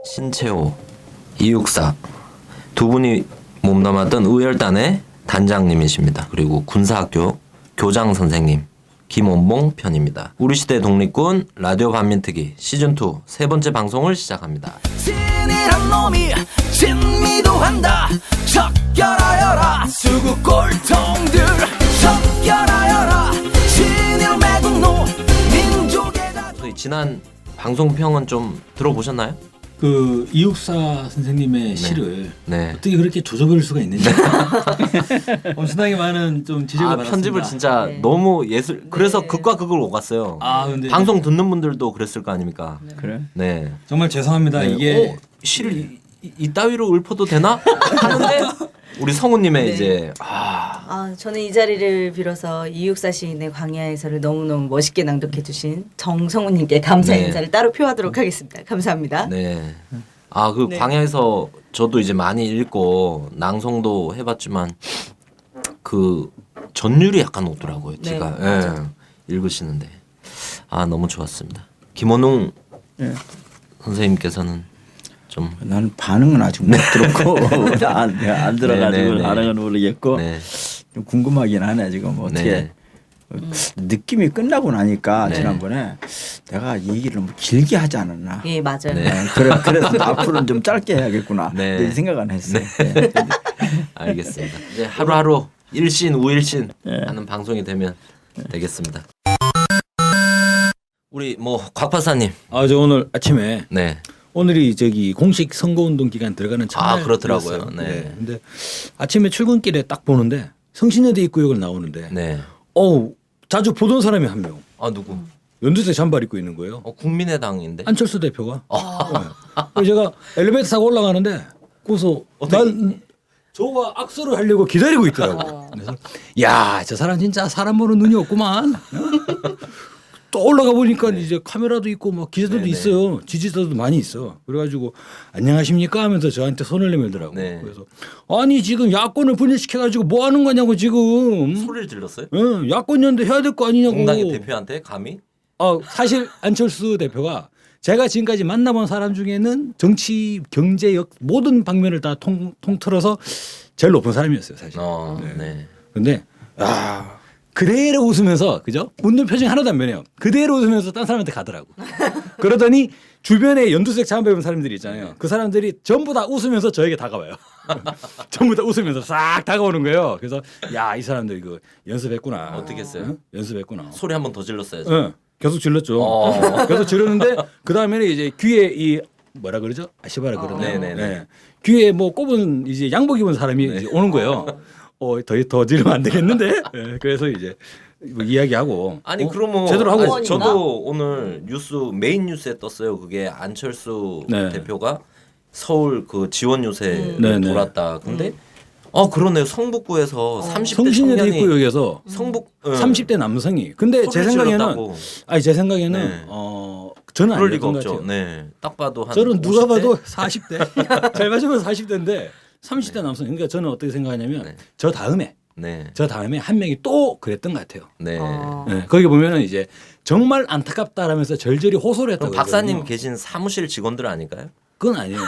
신채호, 이육사 두 분이 몸담았던 의열단의 단장님이십니다. 그리고 군사학교 교장 선생님 김원봉 편입니다. 우리 시대 독립군 라디오 반민특위 시즌2 세 번째 방송을 시작합니다. 진이란 놈이 진미도한다. 척결하여라 수구 꼴통들 척결하여라 진일 매국노 민족의 저희 지난 방송평은 좀 들어보셨나요? 그 이육사 선생님의 시를 네. 어떻게 그렇게 조져버릴 수가 있는지 엄청나게 많은 좀 지적을 받았습니다. 편집을 진짜 네. 너무 예술. 그래서 네. 극과 극을 오갔어요. 근데 방송 듣는 분들도 그랬을 거 아닙니까? 그래? 네. 정말 죄송합니다. 네. 이게 시를 이따위로 읊어도 되나? 하는데 우리 성우님의 네. 이제 저는 이 자리를 빌어서 이육사 시인의 광야에서를 너무너무 멋있게 낭독해 주신 정성우님께 감사 네. 인사를 따로 표하도록 하겠습니다. 감사합니다. 네. 그 네. 광야에서 저도 이제 많이 읽고 낭송도 해봤지만 그 전율이 약간 오더라고요. 네, 제가 맞아요. 읽으시는데 너무 좋았습니다. 김원웅 예. 선생님께서는 좀 나는 반응은 아직 못 들었고 안 들어가지고 네, 네. 반응은 모르겠고 네. 좀 궁금하긴 하네 지금 어떻게 느낌이 끝나고 나니까 네. 지난번에 내가 이 얘기를 너무 길게 하지 않았나. 예, 맞아요. 네. 그래서 앞으로는 좀 짧게 해야겠구나. 네. 이런 생각은 했어요. 네. 알겠습니다. 이제 하루하루 일신 우일신 네. 하는 방송이 되면 되겠습니다. 우리 곽 박사님. 저 오늘 아침에 네. 오늘이 저기 공식 선거운동 기간 들어가는 첫날 그렇더라고요. 네. 근데 아침에 출근길에 딱 보는데 성신여대 입구역을 나오는데 네. 자주 보던 사람이 한 명. 누구? 연두색 잠바 입고 있는 거예요. 국민의당인데. 안철수 대표가. 네. 그래서 제가 엘리베이터 타고 올라가는데 거기서 난 저와 악수를 하려고 기다리고 있더라고. 그래서 야, 저 사람 진짜 사람 보는 눈이 없구만. 또 올라가 보니까 이제 카메라도 있고 막 기자들도 네네. 있어요. 지지자들도 많이 있어. 그래가지고 안녕하십니까 하면서 저한테 손을 내밀더라고. 네. 그래서 아니 지금 야권을 분열시켜가지고 뭐 하는 거냐고 지금. 소리를 질렀어요? 야권 연대 해야 될 거 아니냐고. 공당의 대표한테 감히? 사실 안철수 대표가 제가 지금까지 만나본 사람 중에는 정치, 경제, 모든 방면을 다 통틀어서 제일 높은 사람이었어요, 사실. 네. 근데 그대로 웃으면서 그죠? 웃는 표정이 하나도 안 변해요. 그대로 웃으면서 딴 사람한테 가더라고. 그러더니 주변에 연두색 잠바 입은 사람들이 있잖아요. 그 사람들이 전부 다 웃으면서 저에게 다가와요. 전부 다 웃으면서 싹 다가오는 거예요. 그래서 야, 이 사람들 이거 연습했구나. 어떻게 했어요? 응? 연습했구나. 소리 한 번 더 질렀어야죠. 응. 계속 질렀죠. 계속 지르는데 그 다음에는 이제 귀에 이 뭐라 그러죠? 아시바라 그러나요? 네네네. 네. 귀에 꼽은 이제 양복 입은 사람이 이제 오는 거예요. 더 지르면 안 되겠는데? 네. 그래서 이제 이야기하고. 그러면 제대로 하고 있- 저도 오늘 메인 뉴스에 떴어요. 그게 안철수 네. 대표가 서울 그 지원 요새 네네. 돌았다. 근데 그러네요. 성북구에서 30대 성신여대 청년이 입구역에서 성북 30대 남성이. 근데 제 소리를 생각에는 질렀다고. 제 생각에는 네. 저는 그럴 리가 아니었던 것 없죠. 같아요. 네. 딱 봐도 한 저는 누가 50대? 봐도 40대. 잘 맞으면 40대인데 30대 남성. 그러니까 저는 어떻게 생각하냐면 네. 저 다음에 한 명이 또 그랬던 것 같아요. 네. 네, 거기 보면은 이제 정말 안타깝다라면서 절절히 호소를 했다고. 그럼 박사님 그러거든요. 계신 사무실 직원들 아닐까요? 그건 아니에요.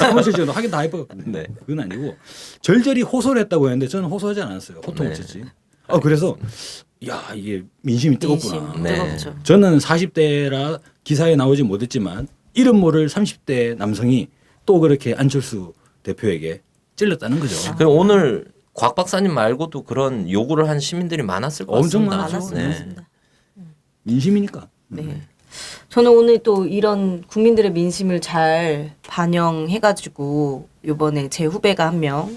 사무실 직원도 확인 다 해봤거든요. 네. 그건 아니고 절절히 호소를 했다고 했는데 저는 호소하지 않았어요. 호통을 네. 쳤지. 그래서 야, 이게 민심이 뜨겁구나. 민심 네. 뜨겁죠. 저는 40대라 기사에 나오지 못했지만 이름 모를 30대 남성이 또 그렇게 안철수 대표에게 찔렀다는 거죠. 그럼 오늘 곽 박사님 말고도 그런 요구를 한 시민들이 많았을 것 엄청 같습니다. 많았죠. 많았습니다. 민심이니까. 네. 저는 오늘 또 이런 국민들의 민심을 잘 반영해가지고 이번에 제 후배가 한 명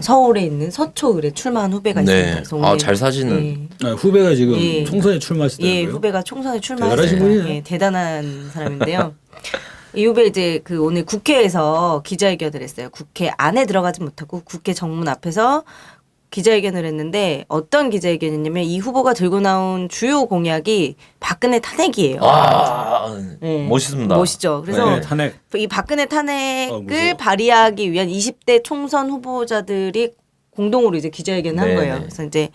서울에 있는 서초을에 출마한 후배가 네. 있습니다. 그래서 오늘 잘 사시는. 후배가 지금 예. 총선에 출마했다고요? 예, 후배가 총선에 대단하신 출마했어요. 분이네. 예, 대단한 사람인데요. 이 후배 이제 그 오늘 국회에서 기자회견을 했어요. 국회 안에 들어가지 못하고 국회 정문 앞에서 기자회견을 했는데 어떤 기자회견이냐면 이 후보가 들고 나온 주요 공약이 박근혜 탄핵이에요. 네. 멋있습니다. 멋있죠. 그래서 네, 탄핵. 이 박근혜 무서워. 탄핵을 발의하기 위한 20대 총선 후보자들이 공동으로 이제 기자회견을 한 네, 거예요. 네. 그래서 이제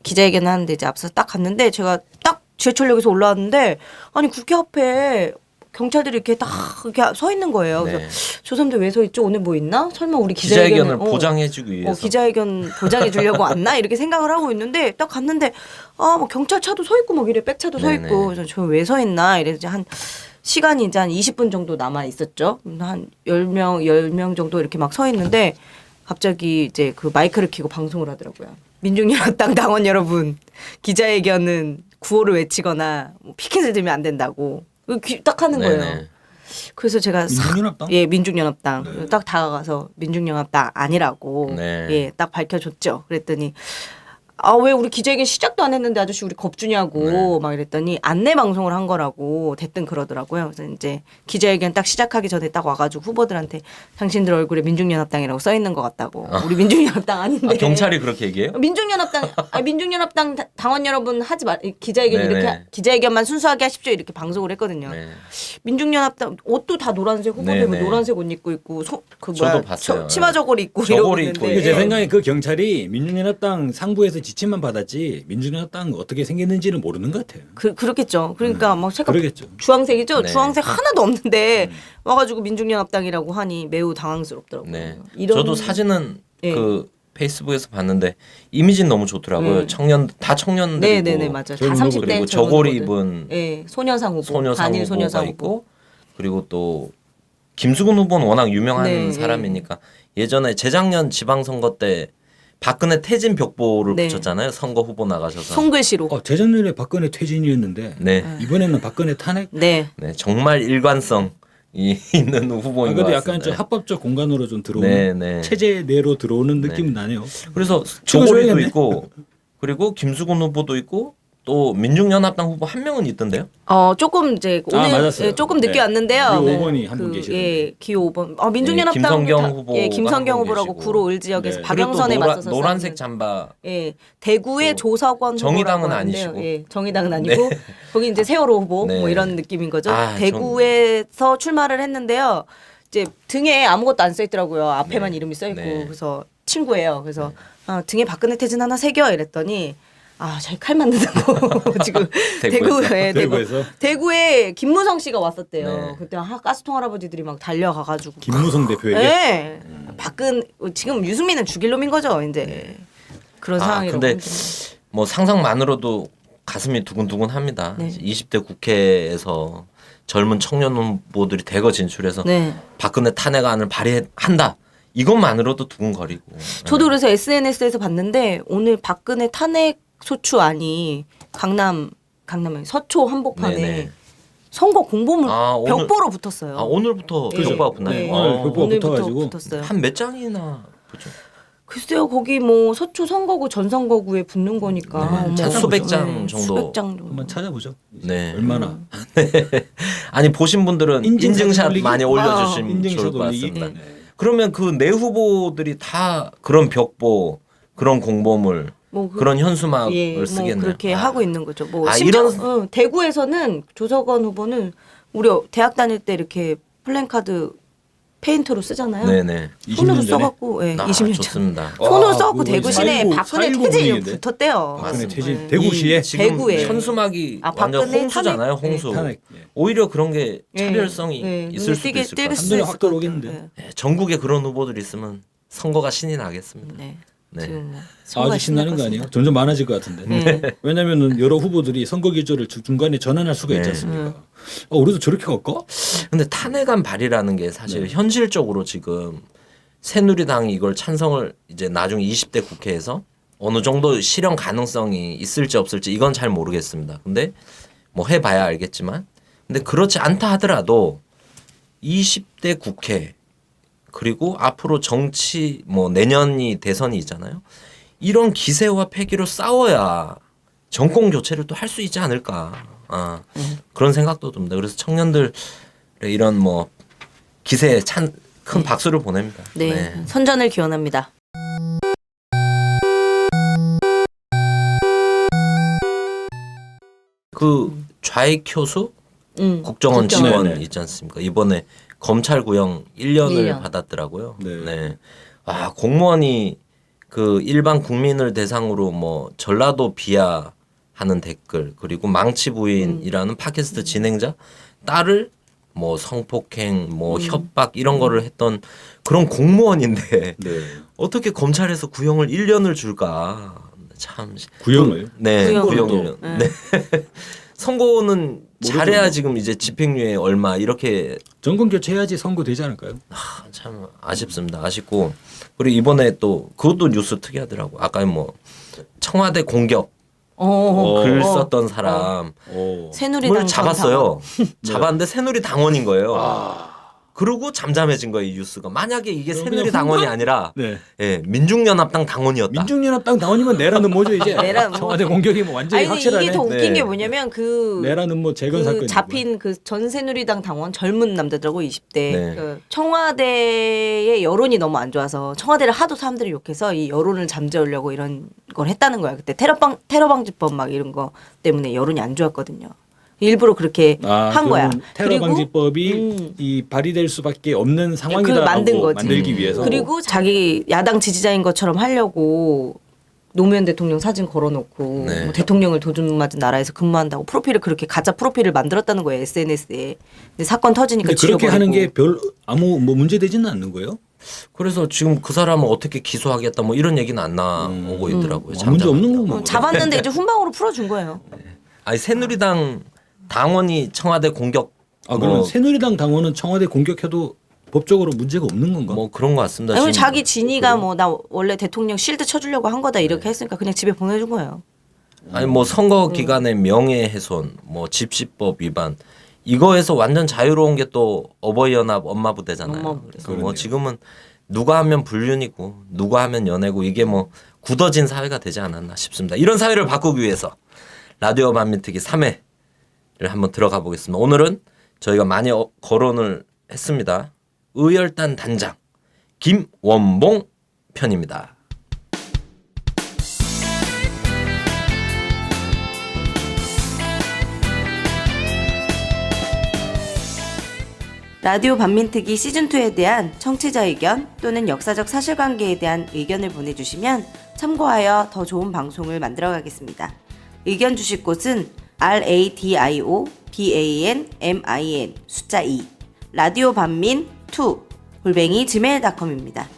기자회견을 하는데 이제 앞서 딱 갔는데 제가 딱 지하철역에서 올라왔는데 아니 국회 앞에 경찰들이 이렇게 딱 이렇게 서 있는 거예요. 그래서 네. 저 사람들 왜 서 있죠? 오늘 뭐 있나? 설마 우리 기자회견을 기자회견을 보장해주기 위해서. 기자회견 보장해 주려고 왔나? 이렇게 생각을 하고 있는데 딱 갔는데 뭐 경찰차도 서 있고 막 이래 백차도 서 네네. 있고 그래서 저 왜 서 있나? 이래서 이제 한 시간이 이제 한 20분 정도 남아 있었죠. 한 10명 정도 이렇게 막 서 있는데 갑자기 이제 그 마이크를 켜고 방송을 하더라고요. 민중연합당 당원 여러분, 기자회견은 구호를 외치거나 뭐 피켓을 들면 안 된다고 딱 하는 거예요. 네네. 그래서 제가 민중연합당? 예, 민중연합당. 네. 딱 다가가서 민중연합당 아니라고 네. 예, 딱 밝혀줬죠. 그랬더니 왜 우리 기자회견 시작도 안 했는데 아저씨 우리 겁주냐고 네. 막 이랬더니 안내 방송을 한 거라고 대뜸 그러더라고요. 그래서 이제 기자회견 딱 시작하기 전에 딱 와가지고 후보들한테 당신들 얼굴에 민중연합당이라고 써 있는 것 같다고. 우리 민중연합당 아닌데. 경찰이 그렇게 얘기해요? 민중연합당 당원 여러분 하지 말 기자회견 네네. 이렇게 기자회견만 순수하게 하십시오 이렇게 방송을 했거든요. 네. 민중연합당 옷도 다 노란색 후보들 네네. 노란색 옷 입고 있고 저도 봤어요. 치마 저고리 입고 저고리 이러고 입고 있는데 제 생각에 그 경찰이 민중연합당 상부에서 지침만 받았지 민중연합당 어떻게 생겼는지는 모르는 것 같아요. 그렇겠죠. 그러니까 막 색깔 그러겠죠. 주황색이죠. 네. 주황색 하나도 없는데 와가지고 민중연합당이라고 하니 매우 당황스럽더라고요. 네. 이런- 저도 사진은 예. 그 페이스북에서 봤는데 이미지는 너무 좋더라고요. 다 청년들이고 네네네 맞아요. 다 젊은 30대 그리고 젊은 저고리 후보들. 입은 예, 소녀상 후보, 소녀상 단일 후보가 소녀상 있고 후보. 그리고 또 김수근 후보는 워낙 유명한 네, 사람이니까 예전에 재작년 지방선거 때 박근혜 퇴진 벽보를 네. 붙였잖아요. 선거 후보 나가셔서. 손글씨로. 재작년에 박근혜 퇴진이었는데 네. 이번에는 박근혜 탄핵. 네. 네, 정말 일관성이 있는 후보인 것 그래도 같습니다. 약간 좀 합법적 공간으로 좀 들어오는 네, 네. 체제 내로 들어오는 느낌은 나네요. 그래서 찍어줘야겠네. 조고리도 있고 그리고 김수근 후보도 있고 또 민중연합당 후보 한 명은 있던데요. 조금 이제 오늘 맞았어요. 조금 늦게 네. 왔는데요. 기호 5번이 한 분 계시던데. 예, 기호 5번. 민중연합당 김성경 다- 후보가 예, 김성경 한분 후보라고 계시고. 구로 을 지역에서 네. 박영선에 그리고 또 맞서서 노란색 싸우는- 잠바. 예, 대구의 또 조석원 정의당은 후보라고 하는데요. 아니시고. 예, 정의당은 아니고 거기 이제 세월호 후보 네. 뭐 이런 느낌인 거죠. 아, 대구에서 출마를 했는데요. 이제 등에 아무것도 안 써 있더라고요. 앞에만 네. 이름이 써 있고 네. 그래서 친구예요. 그래서 등에 박근혜 태진 하나 새겨 이랬더니 자기 칼 만든다고 지금 대구에서? 대구에서? 대구에 김무성 씨가 왔었대요. 네. 그때 가스통 할아버지들이 막 달려가가지고 김무성 대표에게 네. 지금 유승민은 죽일 놈인 거죠. 이제 그런 상황이라고. 근데 뭐 상상만으로도 가슴이 두근두근합니다. 네. 20대 국회에서 젊은 청년 후보들이 대거 진출해서 네. 박근혜 탄핵안을 발의한다. 이것만으로도 두근거리고. 저도 그래서 SNS에서 봤는데 오늘 박근혜 탄핵 소추안이 강남에 서초 한복판에 네네. 선거 공보물 오늘- 벽보로 붙었어요. 오늘부터 예. 벽보가 붙나요? 네. 오늘 벽보가 오늘부터 붙어가지고 붙었어요. 한 몇 장이나 붙죠? 글쎄요, 거기 뭐 서초 선거구 전 선거구에 붙는 거니까 네, 뭐 한 수백 장 네, 정도. 수백 장 정도. 한번 찾아보죠. 네. 얼마나 아니 보신 분들은 인증샷 인증샷 올리기? 많이 올려주시면 인증샷 좋을 것 올리기? 같습니다. 네. 그러면 그 내 후보들이 다 그런 벽보, 그런 공보물, 뭐 그런 현수막을 뭐 쓰겠네요. 그렇게 하고 있는 거죠. 뭐 아, 심지어 이런- 대구에서는 조석원 후보는 우리 대학 다닐 때 이렇게 플랜카드 페인트로 쓰잖아요. 네네. 손으로 20년 전에? 써갖고 20년 전. 좋습니다. 손으로 써갖고 그거 대구 시내에 4.19 박근혜 4.19 퇴진 분위기인데? 붙었대요. 박근혜 맞습니다. 퇴진 네. 대구시에 지금 대구에. 현수막이 아, 완전 박근혜 홍수잖아요. 탄핵? 홍수. 탄핵. 예. 오히려 그런 게 예. 차별성이 예. 있을 눈에 수도 띄게 있을 것 띄게 같아요. 쓸 한눈에 수 확 있을 것 들어오겠는데. 같아요. 예, 전국에 그런 후보들이 있으면 선거가 신이 나겠습니다. 네. 네. 지금 뭐 선거가 아주 신나는 거 신날 아니에요? 것 점점 많아질 것 같은데. 네. 왜냐하면 여러 후보들이 선거 기조를 중간에 전환할 수가 있지 네. 않습니까? 우리도 저렇게 갈까? 근데 탄핵안 발의라는 게 사실 현실적으로 지금 새누리당이 이걸 찬성을 이제 나중에 20대 국회에서 어느 정도 실현 가능성이 있을지 없을지 이건 잘 모르겠습니다. 근데 뭐 해봐야 알겠지만 근데 그렇지 않다 하더라도 20대 국회 그리고 앞으로 정치 뭐 내년이 대선이 있잖아요. 이런 기세와 패기로 싸워야 정권 교체를 또 할 수 있지 않을까. 그런 생각도 듭니다. 그래서 청년들의 이런 뭐 기세에 큰 박수를 보냅니다. 네. 선전을 기원합니다. 그 좌익효수 국정원 국정원. 직원 네네. 있지 않습니까? 이번에 검찰 구형 1년을 1년. 받았더라고요. 네. 네. 공무원이 그 일반 국민을 대상으로 뭐 전라도 비하 하는 댓글 그리고 망치 부인이라는 팟캐스트 진행자 딸을 뭐 성폭행 뭐 협박 이런 거를 했던 그런 공무원인데 네. 어떻게 검찰에서 구형을 1년을 줄까 참 구형을? 네 구형을 구형 또. 1년 네. 선고는 잘해야 모르죠. 지금 이제 집행유예 얼마 이렇게 정권 교체해야지 선고 되지 않을까요? 참 아쉽습니다. 아쉽고 그리고 이번에 또 그것도 뉴스 특이하더라고. 아까 뭐 청와대 공격 글 썼던 사람 새누리당 을 잡았어요. 네. 잡았는데 새누리 당원인 거예요. 그러고 잠잠해진 거예요, 이 뉴스가. 만약에 이게 그럼 새누리 그냥 당원이 훈방? 아니라 네. 예, 민중연합당 당원이었다. 민중연합당 당원이면 내라는 뭐죠 이제? 내라 뭐. 청와대 공격이 뭐 완전히 아니 근데 확실하네. 이게 더 웃긴 네. 게 뭐냐면 그 내라는 뭐 재건 사건이 잡힌 그 전 새누리당 당원 젊은 남자더라고 20대 네. 그 청와대의 여론이 너무 안 좋아서 청와대를 하도 사람들이 욕해서 이 여론을 잠재우려고 이런 걸 했다는 거야. 그때 테러방지법 막 이런 거 때문에 여론이 안 좋았거든요. 일부러 그렇게 한 거야. 테러 그리고 방지법이 이 발의될 수밖에 없는 상황이다라고 그걸 만든 거지. 만들기 위해서. 그리고 자기 야당 지지자인 것처럼 하려고 노무현 대통령 사진 걸어놓고 네. 뭐 대통령을 도둑 맞은 나라에서 근무한다고 프로필을 그렇게 가짜 프로필을 만들었다는 거예요 SNS에. 근데 사건 터지니까 근데 그렇게 지워버리고. 하는 게 별 아무 뭐 문제되지는 않는 거예요? 그래서 지금 그 사람을 어떻게 기소하겠다 뭐 이런 얘기는 안 나오고 있더라고요. 아, 문제 없는 잠잠하다가. 거고. 잡았는데 이제 훈방으로 풀어준 거예요. 아니 새누리당 당원이 청와대 공격 아 그러면 뭐, 새누리당 당원은 청와대 공격해도 법적으로 문제가 없는 건가? 뭐 그런 것 같습니다. 아니, 지금. 자기 진이가 뭐 나 원래 대통령 실드 쳐주려고 한 거다 이렇게 했으니까 그냥 집에 보내준 거예요. 아니 뭐 선거 기간에 명예훼손, 뭐 집시법 위반 이거에서 완전 자유로운 게 또 어버이연합 엄마부대잖아요. 엄마부대. 그래서 뭐 지금은 누가 하면 불륜이고 누가 하면 연애고 이게 뭐 굳어진 사회가 되지 않았나 싶습니다. 이런 사회를 바꾸기 위해서 라디오 반민특위 3회를 한번 들어가 보겠습니다. 오늘은 저희가 많이 거론을 했습니다. 의열단 단장 김원봉 편입니다. 라디오 반민특위 시즌2에 대한 청취자 의견 또는 역사적 사실관계에 대한 의견을 보내주시면 참고하여 더 좋은 방송을 만들어가겠습니다. 의견 주실 곳은 radiobanmin 숫자 2 라디오 반민 2 gmail.com입니다.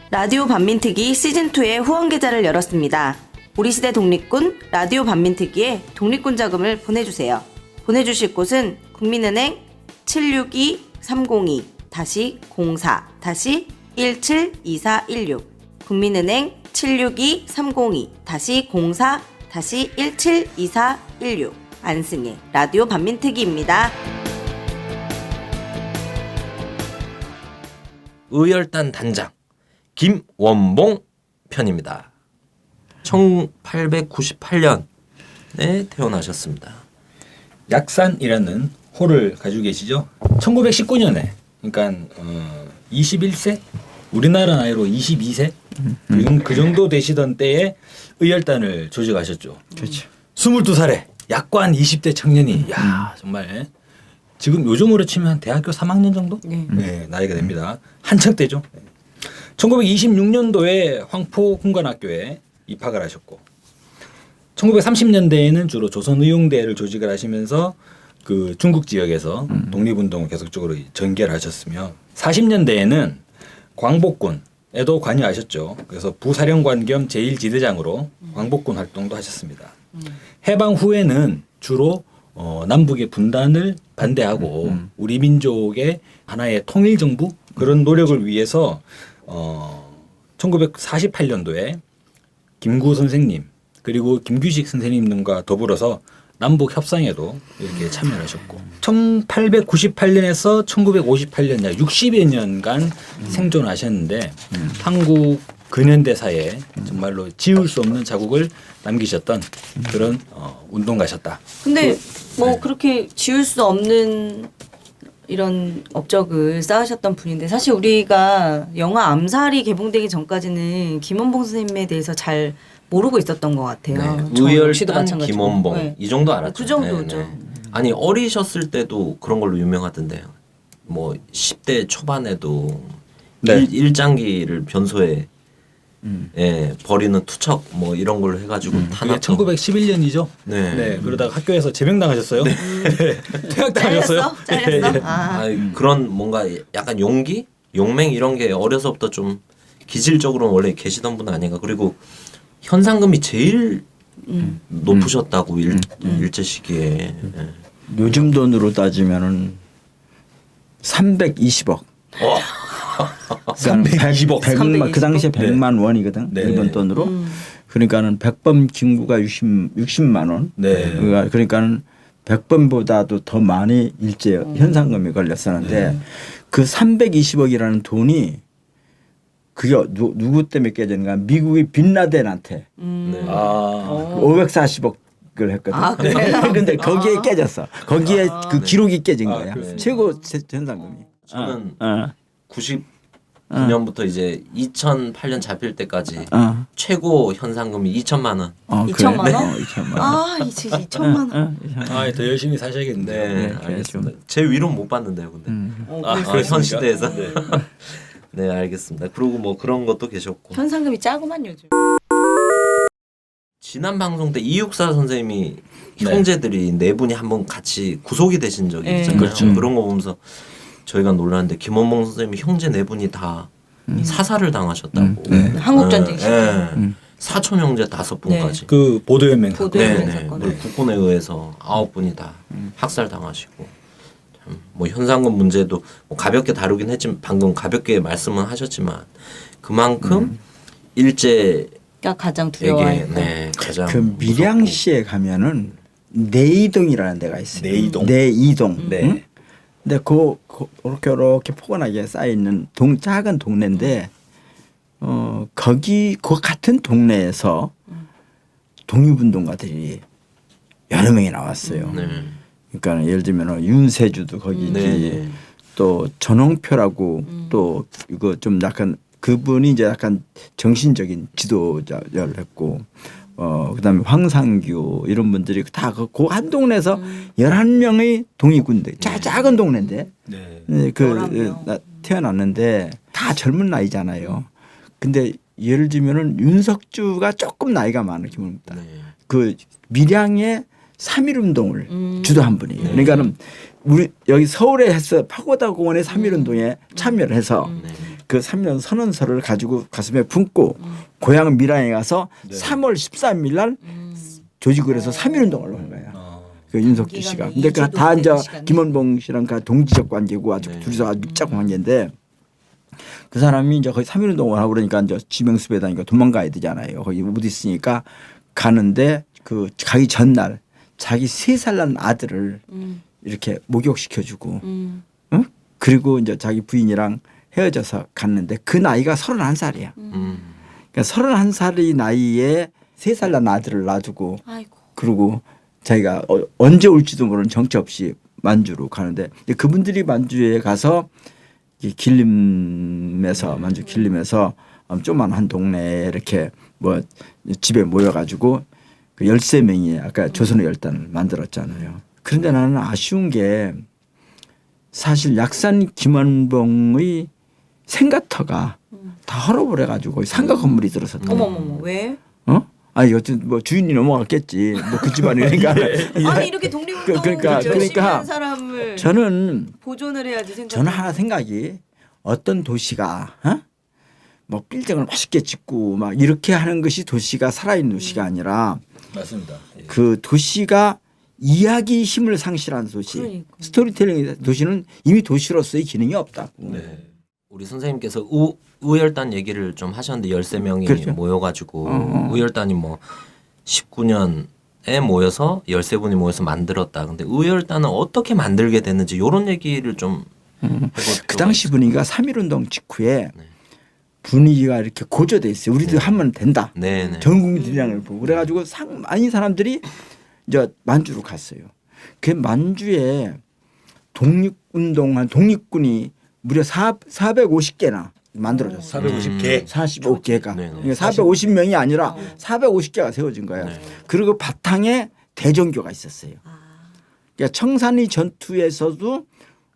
라디오 반민특위 시즌2의 후원 계좌를 열었습니다. 우리 시대 독립군 라디오 반민특위에 독립군 자금을 보내주세요. 보내주실 곳은 국민은행 762-302-04-172416 국민은행 762-302-04-172416 안승의 라디오 반민특위입니다. 의열단 단장 김원봉 편입니다. 1898년에 태어나셨습니다. 약산이라는 호를 가지고 계시죠. 1919년에 그러니까 21세 우리나라 나이로 22세 그 정도 되시던 때에 의열단을 조직하셨죠. 그렇죠. 22살에 약관 20대 청년이 야 정말 지금 요즘으로 치면 대학교 3학년 정도 네, 나이가 됩니다. 한창 때죠. 1926년도에 황포군관학교에 입학을 하셨고 1930년대에는 주로 조선의용대를 조직을 하시면서 그 중국 지역에서 독립운동을 계속적으로 전개하셨으며 40년대에는 광복군에도 관여하셨죠. 그래서 부사령관 겸 제1지대장으로 광복군 활동도 하셨습니다. 해방 후에는 주로 남북의 분단을 반대하고 우리 민족의 하나의 통일 정부 그런 노력을 위해서 1948년도에 김구 선생님 그리고 김규식 선생님 등과 더불어서 남북 협상에도 이렇게 참여하셨고 1898년에서 1958년 약 60여 년간 생존하셨는데 한국 근현대사에 정말로 지울 수 없는 자국을 남기셨던 그런 운동가셨다. 근데 뭐 그렇게 지울 수 없는 이런 업적을 쌓으셨던 분인데 사실 우리가 영화 암살이 개봉되기 전까지는 김원봉 선생님에 대해서 잘 모르고 있었던 것 같아요. 저 역시도 의열단 마찬가지고. 김원봉 네. 이 정도 알았죠. 그 정도죠. 아니 어리셨을 때도 그런 걸로 유명하던데요. 뭐 10대 초반에도 네. 일장기를 변소에 예, 버리는 투척 뭐 이런 걸로 해가지고 그게 탄압. 1911년이죠. 네. 네. 그러다가 학교에서 제명당하셨어요. 네. 퇴학당하셨어요. 잘렸어? 예. 아. 그런 뭔가 약간 용기, 용맹 이런 게 어려서부터 좀 기질적으로는 원래 계시던 분 아닌가. 그리고 현상금이 제일 높으셨다고 일제 시기에. 예. 요즘 돈으로 따지면은 320억. 320억. 100만, 그 당시에 네. 100만 원이거든. 네. 일본 돈으로. 그러니까는 100번 김구가 60만 원. 네. 그러니까는 100번보다도 더 많이 일제 현상금이 걸렸었는데 그 320억이라는 돈이 그게 누구 때문에 깨졌는가? 미국이 빈라덴한테 네. 아. 540억을 했거든. 아, 그래요? 근데 거기에 깨졌어. 거기에 그 기록이 깨진 아, 거야. 그래요? 최고 현상금이. 저는 어. 99년부터 이제 2008년 잡힐 때까지 어. 최고 현상금이 2천만 원. 2천만 원? 2천만 원. 아, 이제 2천만 원. 아, 더 열심히 사셔야겠는데요. 네, 알겠습니다. 제 위로는 못 받는데요, 근데. 아, 현 그렇습니까? 시대에서. 네, 알겠습니다. 그리고 뭐 그런 것도 계셨고. 현상금이 짜구만 요즘. 지난 방송 때 이육사 선생님이 네. 형제들이 네 분이 한번 같이 구속이 되신 적이 네. 있잖아요. 그렇죠. 그런 거 보면서 저희가 놀랐는데 김원봉 선생님이 형제 네 분이 다 사살을 당하셨다고. 한국전쟁 시대. 사촌 형제 5분까지. 그 보도연맹. 보도연맹 네네. 사건. 뭐 국군에 의해서 9분이 다 학살 당하시고. 참 뭐 현상금 문제도 뭐 가볍게 다루긴 했지만 방금 가볍게 말씀은 하셨지만 그만큼 일제에게 가 가장 두려워했고. 네, 가장 그 밀양시에 가면은 내이동이라는 데가 있어요. 내이동? 내이동. 네. 응? 근데 이렇게 포근하게 쌓여 있는 작은 동네인데 거기 그 같은 동네에서 독립운동가들이 여러 명이 나왔어요. 네. 그러니까 예를 들면 윤세주도 거기 있지. 네. 또 전홍표라고 또 이거 좀 약간 그분이 이제 약간 정신적인 지도자를 했고 그다음에 황상규 이런 분들이 다 그 한 동네에서 11명의 독립군들 작은 동네인데 네. 나 태어났는데 다 젊은 나이잖아요. 근데 예를 들면은 윤석주가 조금 나이가 많은 기분입니다. 네. 그 밀양의 3.1운동을 주도한 분이에요. 그러니까는 우리 여기 서울에 해서 파고다 공원의 3.1운동에 참여를 해서 그 3년 선언서를 가지고 가슴에 품고 고향 밀양에 가서 3월 13일 날 조직을 해서 3.1운동을 한 거예요. 그 윤석주 씨가. 근데 그 다 이제 김원봉 씨랑 그 동지적 관계고 아주 둘이서 아주 밀접한 관계인데 그 사람이 이제 거기 3.1운동을 하고 그러니까 이제 지명수배 다니까 도망가야 되잖아요. 거기 못 있으니까 가는데 그 가기 전날 자기 3살 난 아들을 이렇게 목욕시켜주고 응? 그리고 이제 자기 부인이랑 헤어져서 갔는데 그 나이가 31살이야. 그러니까 31살의 나이에 3살 난 아들을 놔두고 아이고. 그리고 자기가 언제 올지도 모르는 정처 없이 만주로 가는데 그분들이 만주에 가서 길림에서 만주 길림에서 조그만 동네에 이렇게 뭐 집에 모여가지고 그 13명이 아까 조선의 열단을 만들었잖아요. 그런데 나는 아쉬운 게 사실 약산 김원봉의 생가터가 다 헐어버려가지고 상가 건물이 들어섰다. 어머머머 왜? 아니 여튼 뭐 주인이 넘어갔겠지. 뭐 그 집안이니까. 아니 이렇게 독립운동 열심히 하는 사람을 저는 보존을 해야지 생각. 저는 하나 생각이 어떤 도시가 뭐 빌딩을 맛있게 짓고 막 이렇게 하는 것이 도시가 살아있는 도시가 아니라 맞습니다. 그 도시가 이야기 힘을 상실한 도시, 그러니까. 스토리텔링 도시는 이미 도시로서의 기능이 없다고. 네. 우리 선생님께서 우열단 얘기를 좀 하셨는데 13명이 그렇죠. 모여가지고 우열단이 뭐 19년에 모여서 13분이 모여서 만들었다. 근데 우열단은 어떻게 만들게 됐는지 이런 얘기를 좀 해볼 그 당시 분위기가 3.1운동 직후에 분위기가 이렇게 고조돼 있어요. 우리도 하면 된다. 네네. 전 국민들이랑을 보고 그래가지고 많은 사람들이 이제 만주로 갔어요. 그 만주에 독립운동한 독립군이 무려 450개나 만들어졌어요. 450개. 45개가. 네네. 그러니까 450명이 아니라 450개가 세워진 거예요. 네. 그리고 바탕에 대종교가 있었어요. 그러니까 청산리 전투에서도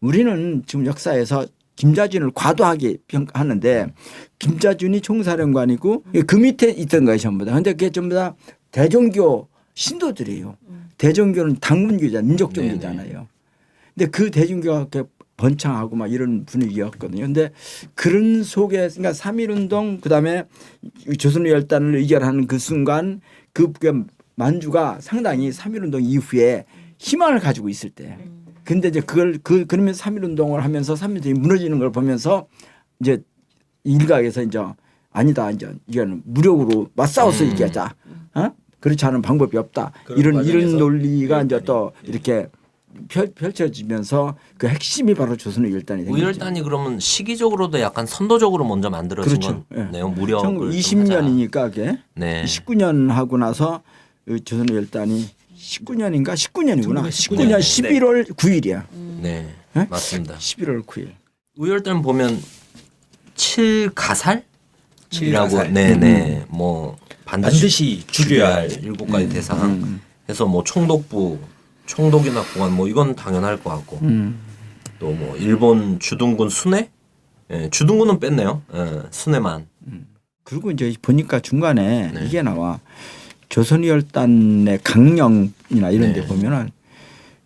우리는 지금 역사에서 김자준을 과도하게 평가하는데 김자준이 총사령관이고 그 밑에 있던 거예요 전부 다. 그런데 그게 전부 다 대종교 신도들이에요. 대종교는 당군교잖아요. 민족종교잖아요. 근데 그 대종교가 이렇게 번창하고 막 이런 분위기였거든요. 그런데 그런 속에 그러니까 3.1운동 그다음에 조선의 열단을 의결하는 그 순간 그 만주가 상당히 3.1운동 이후에 희망을 가지고 있을 때. 근데 이제 그러면서 3.1운동을 하면서 3.1운동이 무너지는 걸 보면서 이제 일각에서 이제 아니다 이제 이거는 무력으로 맞싸워서 이기자. 그렇지 않은 방법이 없다. 이런 논리가 이제 또 이렇게 펼쳐지면서 그 핵심이 바로 조선의 열단이 된 거죠. 우열단이 그러면 시기적으로도 약간 선도적으로 먼저 만들어진 그렇죠. 거네요. 무력을 20년이니까 그게 네. 19년 하고 나서 조선의 열단이 19년인가 19년이구나. 19년 11월 9일이야. 네. 네? 맞습니다. 11월 9일. 우열단 보면 7가살이라고 칠가살. 네네 뭐 반드시 죽여야 할 7가지 대상 해서 뭐 총독부 총독이나 공안 뭐 이건 당연할 것 같고 또 뭐 일본 주둔군 순회 주둔군은 뺐네요. 순회만 그리고 이제 보니까 중간에 네. 이게 나와. 조선의 열단의 강령이나 이런 데 네. 보면은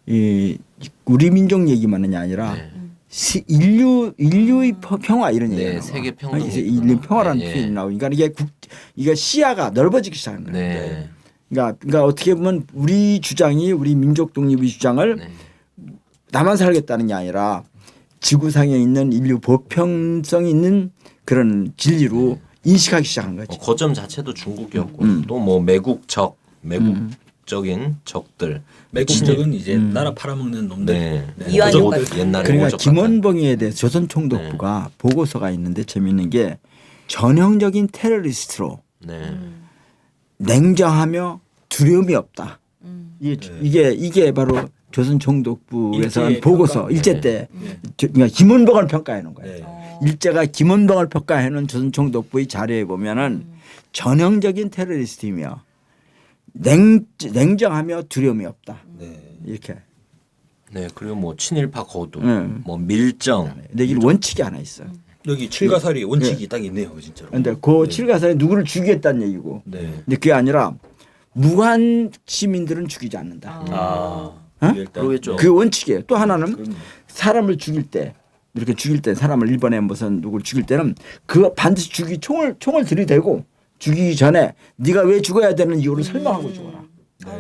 이 우리 민족 얘기만이 아니라 네. 인류의 평화 이런 네, 얘기가 나와. 세계 평등. 이제 인류 평화라는 네, 표현이 나오니까 이게 시야가 넓어지기 시작한 거예요. 네. 그러니까 어떻게 보면 우리 주장이 우리 민족 독립의 주장을 네. 나만 살겠다는 게 아니라 지구상에 있는 인류 보편성 있는 그런 진리로 인식하기 시작한 거지. 거점 자체도 중국이었고 또 뭐 매국적인 적들 매국적은 이제 나라 팔아먹는 놈들. 네. 이완용 오적- 같은. 옛날에 그러니까 오적 같은. 김원봉에 대해서 조선 총독부가 보고서가 있는데 재미있는 게 전형적인 테러리스트로 네. 냉정하며 두려움이 없다. 이게 바로 조선 총독부에서 한 일제의 보고서 평가. 일제 네. 때 그러니까 김원봉을 평가해 놓은 거예요. 네. 일제가 김원봉을 평가해 놓은 조선 총독부의 자료에 보면은 전형적인 테러리스트이며 냉정하며 두려움이 없다. 네. 이렇게. 네. 그리고 뭐 친일파 거두, 네. 뭐 밀정. 근데 이 원칙이 하나 있어. 여기 칠가살이 원칙이 딱 있네요, 진짜로. 그런데 그 칠가살에 누구를 죽이겠다는 얘기고. 네. 근데 그게 아니라 무한 시민들은 죽이지 않는다. 아. 어? 일단 그러겠죠. 그 원칙이에요. 또 하나는 그럼- 사람을 죽일 때 이렇게 죽일 때 사람을 일본에 무슨 누구를 죽일 때는 그 반드시 총을 들이대고 죽이기 전에 네가 왜 죽어야 되는 이유를 설명하고 죽어라.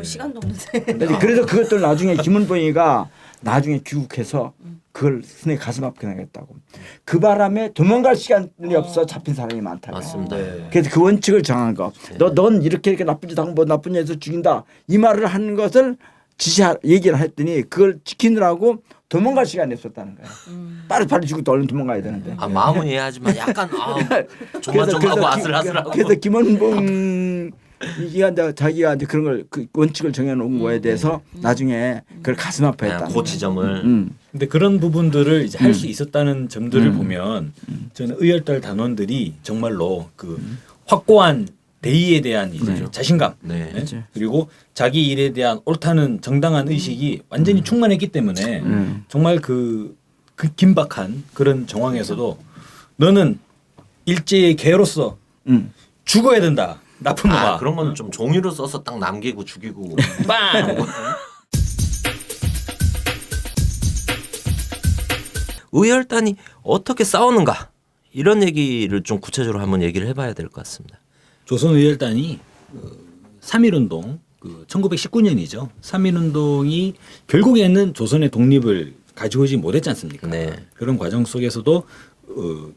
시간도 없는데. 그래서 그것들 나중에 김원봉이가 나중에 귀국해서 그걸 스네 가슴 아프게 하겠다고. 그 바람에 도망갈 시간이 없어 잡힌 사람이 많다. 맞습니다. 네. 그래서 그 원칙을 정한 거. 넌 이렇게 나쁜 짓 하고 뭐 나쁜 짓해서 죽인다. 이 말을 하는 것을 얘기를 했더니 그걸 지키느라고 도망갈 시간이 없었다는 거야. 빨리 죽고 얼른 도망가야 되는데. 아 마음은 이해하지만 약간 조마조마하고 아슬아슬하고. 그래서 김원봉 자기가 이제 그런 걸 그 원칙을 정해놓은 거에 대해서 나중에 그걸 가슴 아파했다. 그 지점을 근데 그런 부분들을 이제 할 수 있었다는 점들을 보면 저는 의열달 단원들이 정말로 그 확고한 대의에 대한 이제 자신감, 네. 네? 그리고 자기 일에 대한 옳다는 정당한 의식이 완전히 충만했기 때문에 정말 그 긴박한 그런 정황에서도 너는 일제의 개로서 죽어야 된다. 나쁜 놈아. 그런 거는 좀 종이로 써서 딱 남기고 죽이고. 빵. 의열단이 어떻게 싸우는가 이런 얘기를 좀 구체적으로 한번 얘기를 해봐야 될 것 같습니다. 조선의열단이 3.1운동 1919년이죠. 3.1운동이 결국에는 조선의 독립을 가지고 오지 못했지 않습니까? 네. 그런 과정 속에서도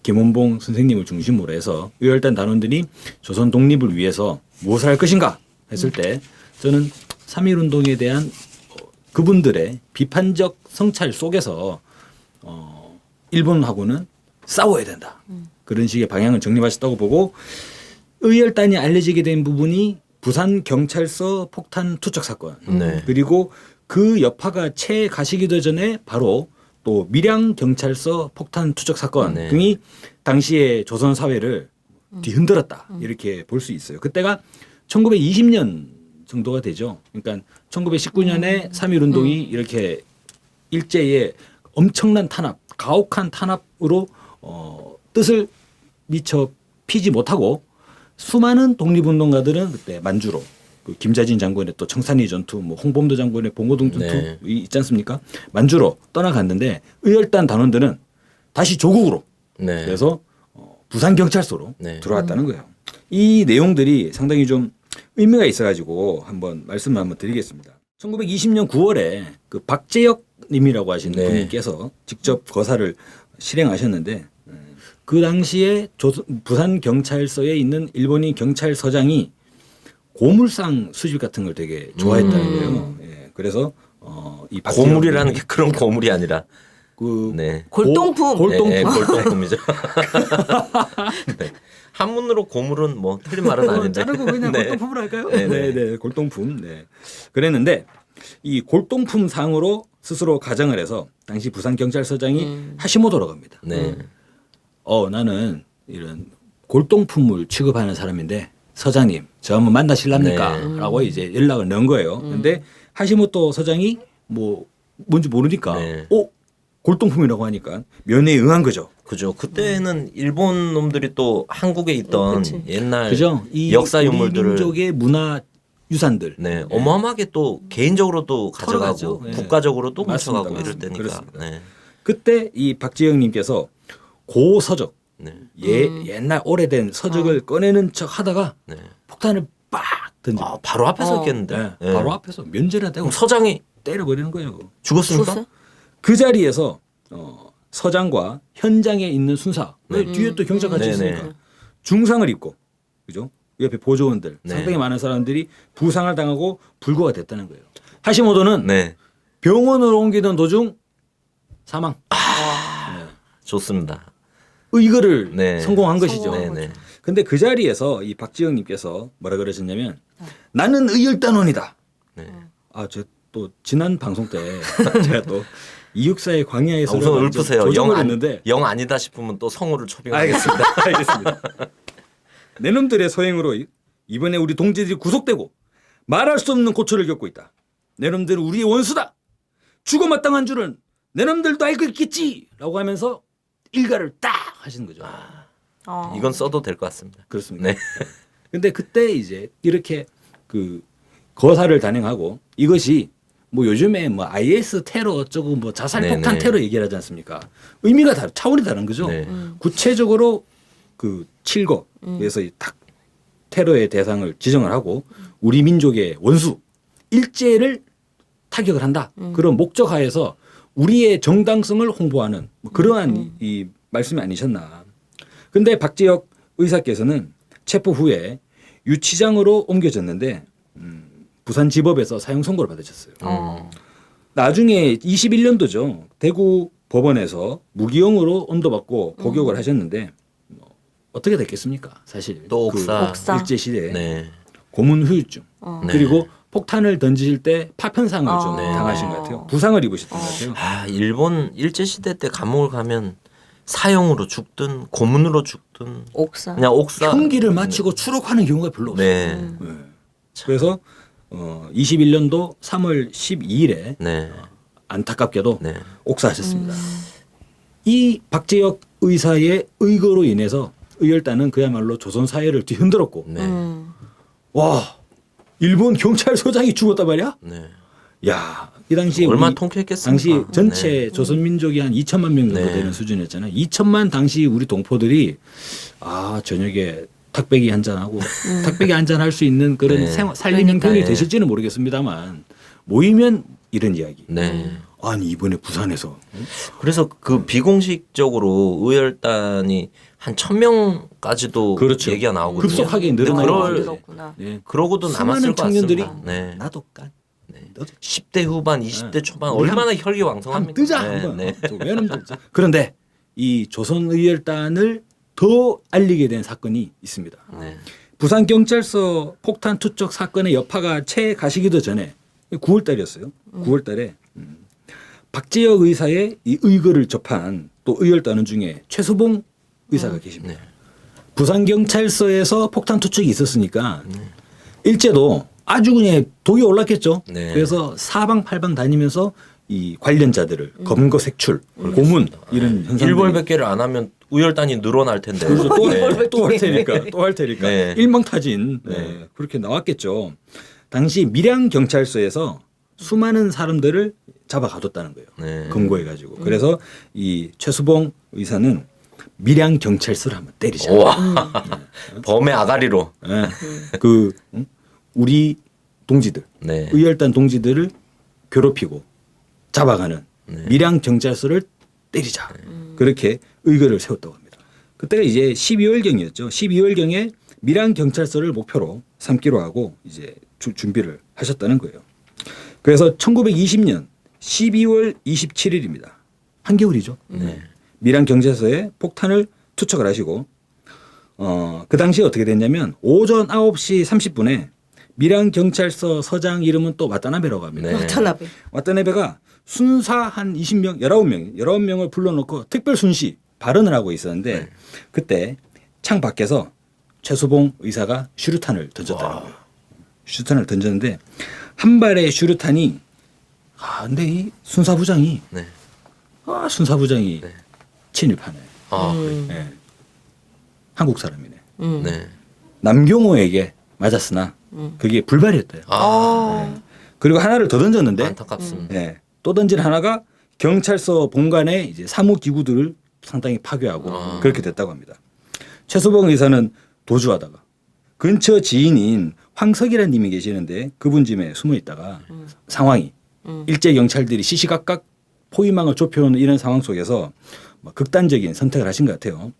김원봉 선생님을 중심으로 해서 의열단 단원들이 조선 독립을 위해서 무엇을 할 것인가 했을 때 저는 3.1운동에 대한 그분들의 비판적 성찰 속에서 일본하고는 싸워야 된다. 그런 식의 방향을 정립하셨다고 보고 의열단이 알려지게 된 부분이 부산 경찰서 폭탄 투척 사건 네. 그리고 그 여파가 채 가시기도 전에 바로 또 밀양 경찰서 폭탄 투척 사건 네. 등이 당시의 조선 사회를 뒤흔들었다 이렇게 볼 수 있어요. 그때가 1920년 정도가 되죠. 그러니까 1919년에 3.1운동이 이렇게 일제의 엄청난 탄압 가혹한 탄압으로 뜻을 미처 피지 못하고 수많은 독립운동가들은 그때 만주로 그 김자진 장군의 또 청산리 전투, 뭐 홍범도 장군의 봉오동 전투 네. 있지 않습니까? 만주로 떠나갔는데 의열단 단원들은 다시 조국으로 네. 그래서 부산 경찰서로 네. 들어왔다는 거예요. 이 내용들이 상당히 좀 의미가 있어가지고 한번 말씀을 한번 드리겠습니다. 1920년 9월에 그 박재혁 님이라고 하시는 네. 분께서 직접 거사를 실행하셨는데 그 당시에 부산 경찰서에 있는 일본인 경찰서장이 고물상 수집 같은 걸 되게 좋아했다는 거예요. 예, 그래서 이 박재혁 고물이라는 님이 게 그런 고물이 아니라 그 네. 골동품. 골동품. 네, 골동품이죠. 네. 한문으로 고물은 뭐 틀린 말은 아닌데. 자르고 그냥 네. 골동품으로 할까요? 네, 네, 네. 네, 골동품. 네. 그랬는데 이 골동품 상으로 스스로 가정을 해서 당시 부산 경찰서장이 하시모토라고 합니다. 네. 나는 이런 골동품을 취급하는 사람인데 서장님 저 한번 만나실랍니까? 네. 라고 이제 연락을 넣은 거예요. 근데 하시모토 서장이 뭐 뭔지 모르니까 네. 골동품이라고 하니까 면회에 응한 거죠. 그죠. 그때는 일본 놈들이 또 한국에 있던 그치. 옛날 그죠? 이 역사 우리 유물들을 민족의 문화 유산들. 네, 어마어마하게 또 개인적으로도 가져가고 털어가죠. 네. 국가적으로도 맞습니다. 훔쳐가고 이럴 맞습니다. 때니까. 그렇습니다. 네. 그때 이 박지영님께서 고서적 네. 옛날 오래된 서적을 꺼내는 척 하다가 네. 폭탄을 빡 던져. 아, 바로 앞에 서 있겠는데. 네, 네. 바로 앞에서 면제나 대고 그럼 서장이 때려버리는 거예요. 죽었습니까? 죽었어요? 그 자리에서 서장과 현장에 있는 순사 뒤에 또 경찰 같이 네, 있으니까 네. 중상을 입고 그죠? 옆에 보조원들 네. 상당히 많은 사람들이 부상을 당하고 불구가 됐다는 거예요. 하시모토는 네. 병원으로 옮기던 도중 사망. 좋습니다. 이거를 네. 성공한 것이죠. 네, 네. 근데 그 자리에서 이 박지영님께서 뭐라 그러셨냐면 나는 의열단원이다. 네. 저 또 지난 방송 때 제가 또 이육사의 광야에서 우선 읊으세요. 조정을 했는데 영 아니다 싶으면 또 성우를 초빙. 알겠습니다. 알겠습니다. 내 놈들의 소행으로 이번에 우리 동지들이 구속되고 말할 수 없는 고초를 겪고 있다. 내 놈들은 우리의 원수다. 죽어 마땅한 줄은 내 놈들도 알고 있겠지라고 하면서 일가를 딱 하시는 거죠. 이건 써도 될 것 같습니다. 그렇습니다. 네. 근데 그때 이제 이렇게 그 거사를 단행하고 이것이 뭐 요즘에 뭐 IS 테러 어쩌고 뭐 자살 폭탄 네네. 테러 얘기를 하지 않습니까? 의미가 차원이 다른 거죠. 네. 구체적으로 그 칠거에서 딱 테러의 대상을 지정을 하고 우리 민족의 원수 일제를 타격을 한다. 그런 목적하에서 우리의 정당성을 홍보하는 뭐 그러한 이 말씀이 아니셨나. 근데 박지혁 의사께서는 체포 후에 유치장으로 옮겨졌는데 부산지법에서 사형 선고를 받으셨어요. 나중에 21년도죠. 대구 법원에서 무기형으로 온도받고 복역을 하셨는데 어떻게 됐겠습니까? 사실 또 그 옥사. 일제 시대에 네. 고문 후유증 네. 그리고 폭탄을 던지실 때 파편상을 좀 네. 당하신 것 같아요. 부상을 입으셨던 것 같아요. 아, 일본 일제 시대 때 감옥을 가면 사형으로 죽든 고문으로 죽든 옥사. 그냥 옥사. 형기를 마치고 추록하는 경우가 별로 없어요. 네. 네. 그래서 21년도 3월 12일에 네. 안타깝게도 네. 옥사하셨습니다. 이 박재혁 의사의 의거로 인해서 의열단은 그야말로 조선 사회를 뒤흔들었고 네. 와 일본 경찰서장이 죽었단 말이야? 네. 야, 이 당시에 얼마나 우리 통쾌했겠습니까? 당시 전체 조선 민족이 한 2천만 명 정도 네. 되는 수준이었잖아요. 2천만 당시 우리 동포들이 저녁에 탁배기 한잔 하고 탁배기 한잔 할 수 있는 그런 네. 살림 형편이 네. 되실지는 모르겠습니다만 모이면 이런 이야기. 네. 아니 이번에 부산에서 그래서 그 비공식적으로 의열단이 한 1,000명까지도 그렇죠. 얘기가 나오거든요. 급속하게 근데 늘어나고 그렇구나. 네. 그러고도 남았을 수많은 것 청년들이 같습니다. 네. 나도 깐. 너도 10대 후반, 20대 초반 우리 얼마나 한번 혈기왕성합니까? 뜨자 네, 한번. 네. 왜냐면 뜨자. 그런데 이 조선 의열단을 더 알리게 된 사건이 있습니다. 네. 부산 경찰서 폭탄 투척 사건의 여파가 채 가시기도 전에 9월 달이었어요. 9월 달에 박재혁 의사의 이 의거를 접한 또 의열단원 중에 최수봉 의사가 계십니다. 네. 부산 경찰서에서 폭탄 투척이 있었으니까 일제도 아주 그냥 독이 올랐겠죠. 네. 그래서 사방팔방 다니면서 이 관련자들을 검거 색출, 고문 이런 현상들이 일벌백계를 안 하면 의열단이 늘어날 텐데. 그래서 네. 또 할 테니까 또 할 테니까 네. 일망타진 네. 그렇게 나왔겠죠. 당시 밀양 경찰서에서 수많은 사람들을 잡아가뒀다는 거예요. 네. 검거해가지고 그래서 이 최수봉 의사는 밀양 경찰서를 한번 때리자. 와. 범의 아가리로. 예. 그 우리 동지들 네. 의열단 동지들을 괴롭히고 잡아가는 네. 밀양 경찰서를 때리자. 그렇게 의거를 세웠다고 합니다. 그때가 이제 12월경이었죠. 12월경에 밀양 경찰서를 목표로 삼기로 하고 이제 준비를 하셨다는 거예요. 그래서 1920년 12월 27일입니다. 한겨울이죠. 밀양 경찰서에 폭탄을 투척을 하시고 그 당시에 어떻게 됐냐면 오전 9시 30분에 밀양 경찰서 서장 이름은 또 와타나베라고 합니다. 네. 와타나베. 와타나베가 순사 한 20명, 19명을 불러놓고 특별 순시 발언을 하고 있었는데 그때 창 밖에서 최수봉 의사가 슈루탄을 던졌다는 거예요. 슈루탄을 던졌는데 한 발의 슈루탄이 근데 이 순사부장이 네. 순사부장이 네. 친일파네. 아, 예. 한국 사람이네. 네. 남경호에게 맞았으나 그게 불발이었대요. 그리고 하나를 더 던졌는데 안타깝습니다. 예. 또 던진 하나가 경찰서 본관의 이제 사무기구들을 상당히 파괴하고 그렇게 됐다고 합니다. 최수봉 의사는 도주하다가 근처 지인인 황석이라는 님이 계시는데 그분 집에 숨어 있다가 상황이 일제 경찰들이 시시각각 포위망을 좁혀오는 이런 상황 속에서 뭐 극단적인 선택을 하신 것 같아요.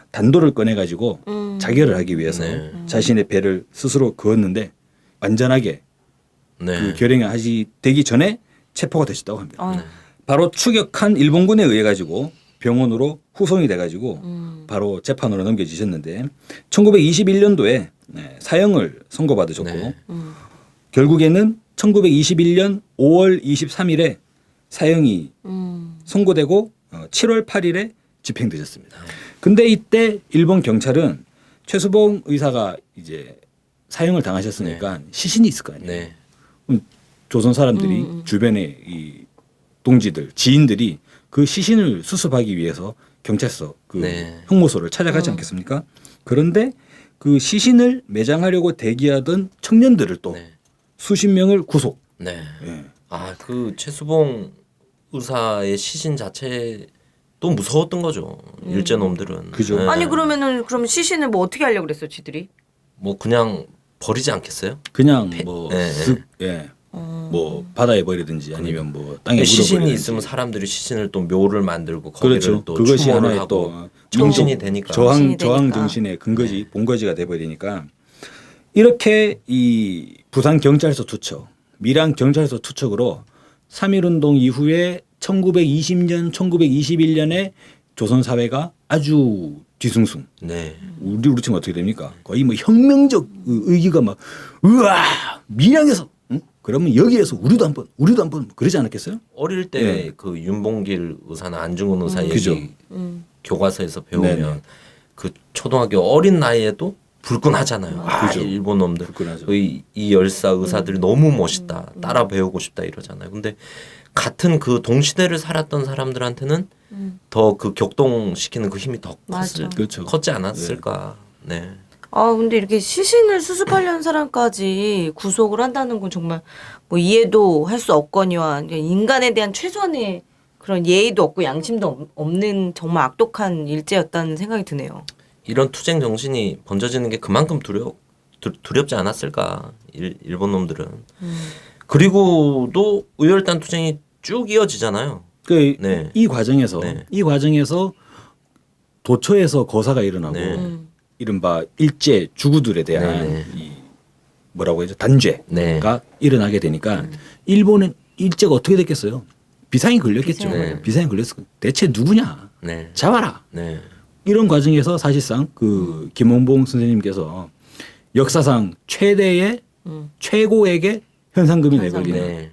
단도를 꺼내가지고 자결을 하기 위해서 네. 자신의 배를 스스로 그었는데 완전하게 네. 그 결행이 되기 전에 체포가 되셨다고 합니다. 아. 바로 추격한 일본군에 의해 가지고 병원으로 후송이 돼 가지고 바로 재판으로 넘겨지셨는데 1921년도에 사형을 선고받으셨고 네. 결국에는 1921년 5월 23일에 사형이 선고되고 7월 8일에 집행되셨습니다. 근데 이때 일본 경찰은 최수봉 의사가 이제 사형을 당하셨으니까 시신이 있을 거 아니에요. 네. 그럼 조선 사람들이 주변에 이 동지들, 지인들이 그 시신을 수습하기 위해서 경찰서 그 네. 형무소를 찾아가지 않겠습니까? 그런데 그 시신을 매장하려고 대기하던 청년들을 또 네. 수십 명을 구속. 네. 예. 아, 그 최수봉 의사의 시신 자체도 무서웠던 거죠. 일제 놈들은. 그죠. 네. 아니 그럼 시신을 뭐 어떻게 하려고 그랬어, 쥐들이? 뭐 그냥 버리지 않겠어요? 그냥 뭐 네. 쓱, 예. 뭐 바다에 버리든지 아니면 뭐 땅에 시신이 묻어버리든지. 있으면 사람들이 시신을 또 묘를 만들고 거기를 그렇죠. 또 그것이 추모를 하나의 하고 또 정신이 민족 되니까. 저항 되니까. 정신의 근거지 본거지가 돼버리니까 이렇게 이 부산 경찰서 투척, 밀양 경찰서 투척으로 3.1운동 이후에 1920년, 1921년에 조선 사회가 아주 뒤숭숭. 네. 우리 치면 어떻게 됩니까? 거의 뭐 혁명적 의기가 막 우와 밀양에서 응? 그러면 여기에서 우리도 한번 그러지 않았겠어요? 어릴 때 네. 그 윤봉길 의사나 안중근 의사 그죠. 얘기 교과서에서 배우면 네네. 그 초등학교 어린 나이에도 불끈하잖아요. 그죠. 일본 놈들. 불끈하죠. 이 열사 의사들이 너무 멋있다. 따라 배우고 싶다 이러잖아요. 근데 같은 그 동시대를 살았던 사람들한테는 더 그 격동시키는 그 힘이 더 맞아. 그렇죠. 컸지 않았을까. 네. 아 근데 이렇게 시신을 수습하려는 사람까지 구속을 한다는 건 정말 뭐 이해도 할 수 없거니와 인간에 대한 최소한의 그런 예의도 없고 양심도 없는 정말 악독한 일제였다는 생각이 드네요. 이런 투쟁 정신이 번져지는 게 그만큼 두렵지 않았을까. 일본 놈들은. 그리고도 의열단 투쟁이 쭉 이어지잖아요. 그 네. 이 과정에서 네. 도처에서 거사가 일어나고 네. 이른바 일제 주구들에 대한 네. 이 뭐라고 해야죠 단죄가 네. 일어나게 되니까 일본은 일제가 어떻게 됐겠어요? 비상이 걸렸겠죠. 네. 비상이 걸렸어. 대체 누구냐? 네. 잡아라. 네. 이런 과정에서 사실상 그 김원봉 선생님께서 역사상 최고액의 현상금이 내걸리는 네.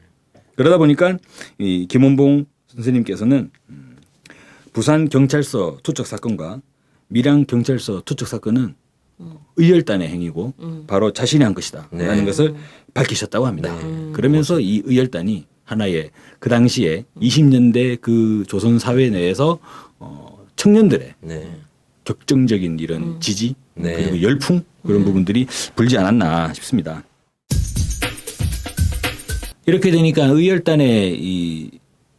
그러다 보니까 이 김원봉 선생님께서는 부산 경찰서 투척 사건과 밀양 경찰서 투척 사건은 의열단의 행위고 바로 자신이 한 것이다 라는 네. 것을 밝히셨다고 합니다. 그러면서 이 의열단이 하나의 그 당시에 20년대 그 조선 사회 내에서 청년들의 네. 격정적인 이런 지지 네. 그리고 열풍 그런 부분들이 불지 않았나 싶습니다. 이렇게 되니까 의열단의 이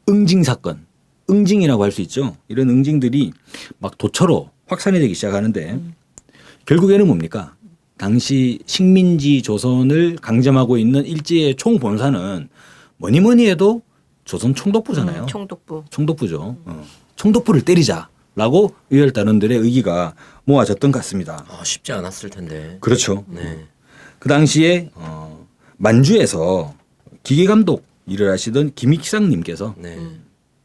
응징 사건, 응징이라고 할 수 있죠. 이런 응징들이 막 도처로 확산이 되기 시작하는데 결국에는 뭡니까? 당시 식민지 조선을 강점하고 있는 일제의 총본사는 뭐니 뭐니 해도 조선 총독부잖아요. 총독부. 총독부죠. 총독부를 때리자라고 의열단원들의 의기가 모아졌던 것 같습니다. 쉽지 않았을 텐데. 그렇죠. 네. 그 당시에 만주에서 기계감독 일을 하시던 김익상님께서 네.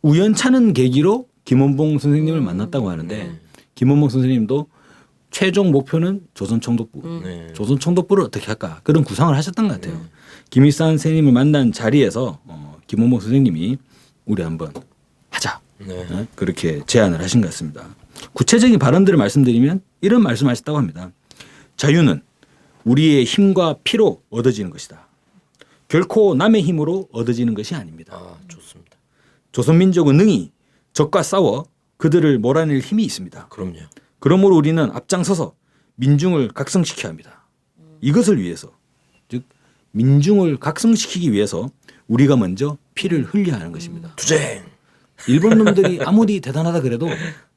우연찮은 계기로 김원봉 선생님을 만났다고 하는데 김원봉 선생님도 최종 목표는 조선 총독부. 네. 조선 총독부를 어떻게 할까 그런 구상을 하셨던 것 같아요. 김익상 선생님을 만난 자리에서 김원봉 선생님이 우리 한번 하자. 네. 그렇게 제안을 하신 것 같습니다. 구체적인 발언들을 말씀드리면 이런 말씀하셨다고 합니다. 자유는 우리의 힘과 피로 얻어지는 것이다. 결코 남의 힘으로 얻어지는 것이 아닙니다. 좋습니다. 조선민족은 능히 적과 싸워 그들을 몰아낼 힘이 있습니다. 그럼요. 그러므로 우리는 앞장서서 민중을 각성시켜야 합니다. 이것을 위해서 즉 민중을 각성시키기 위해서 우리가 먼저 피를 흘려야 하는 것입니다. 투쟁. 일본 놈들이 아무리 대단하다 그래도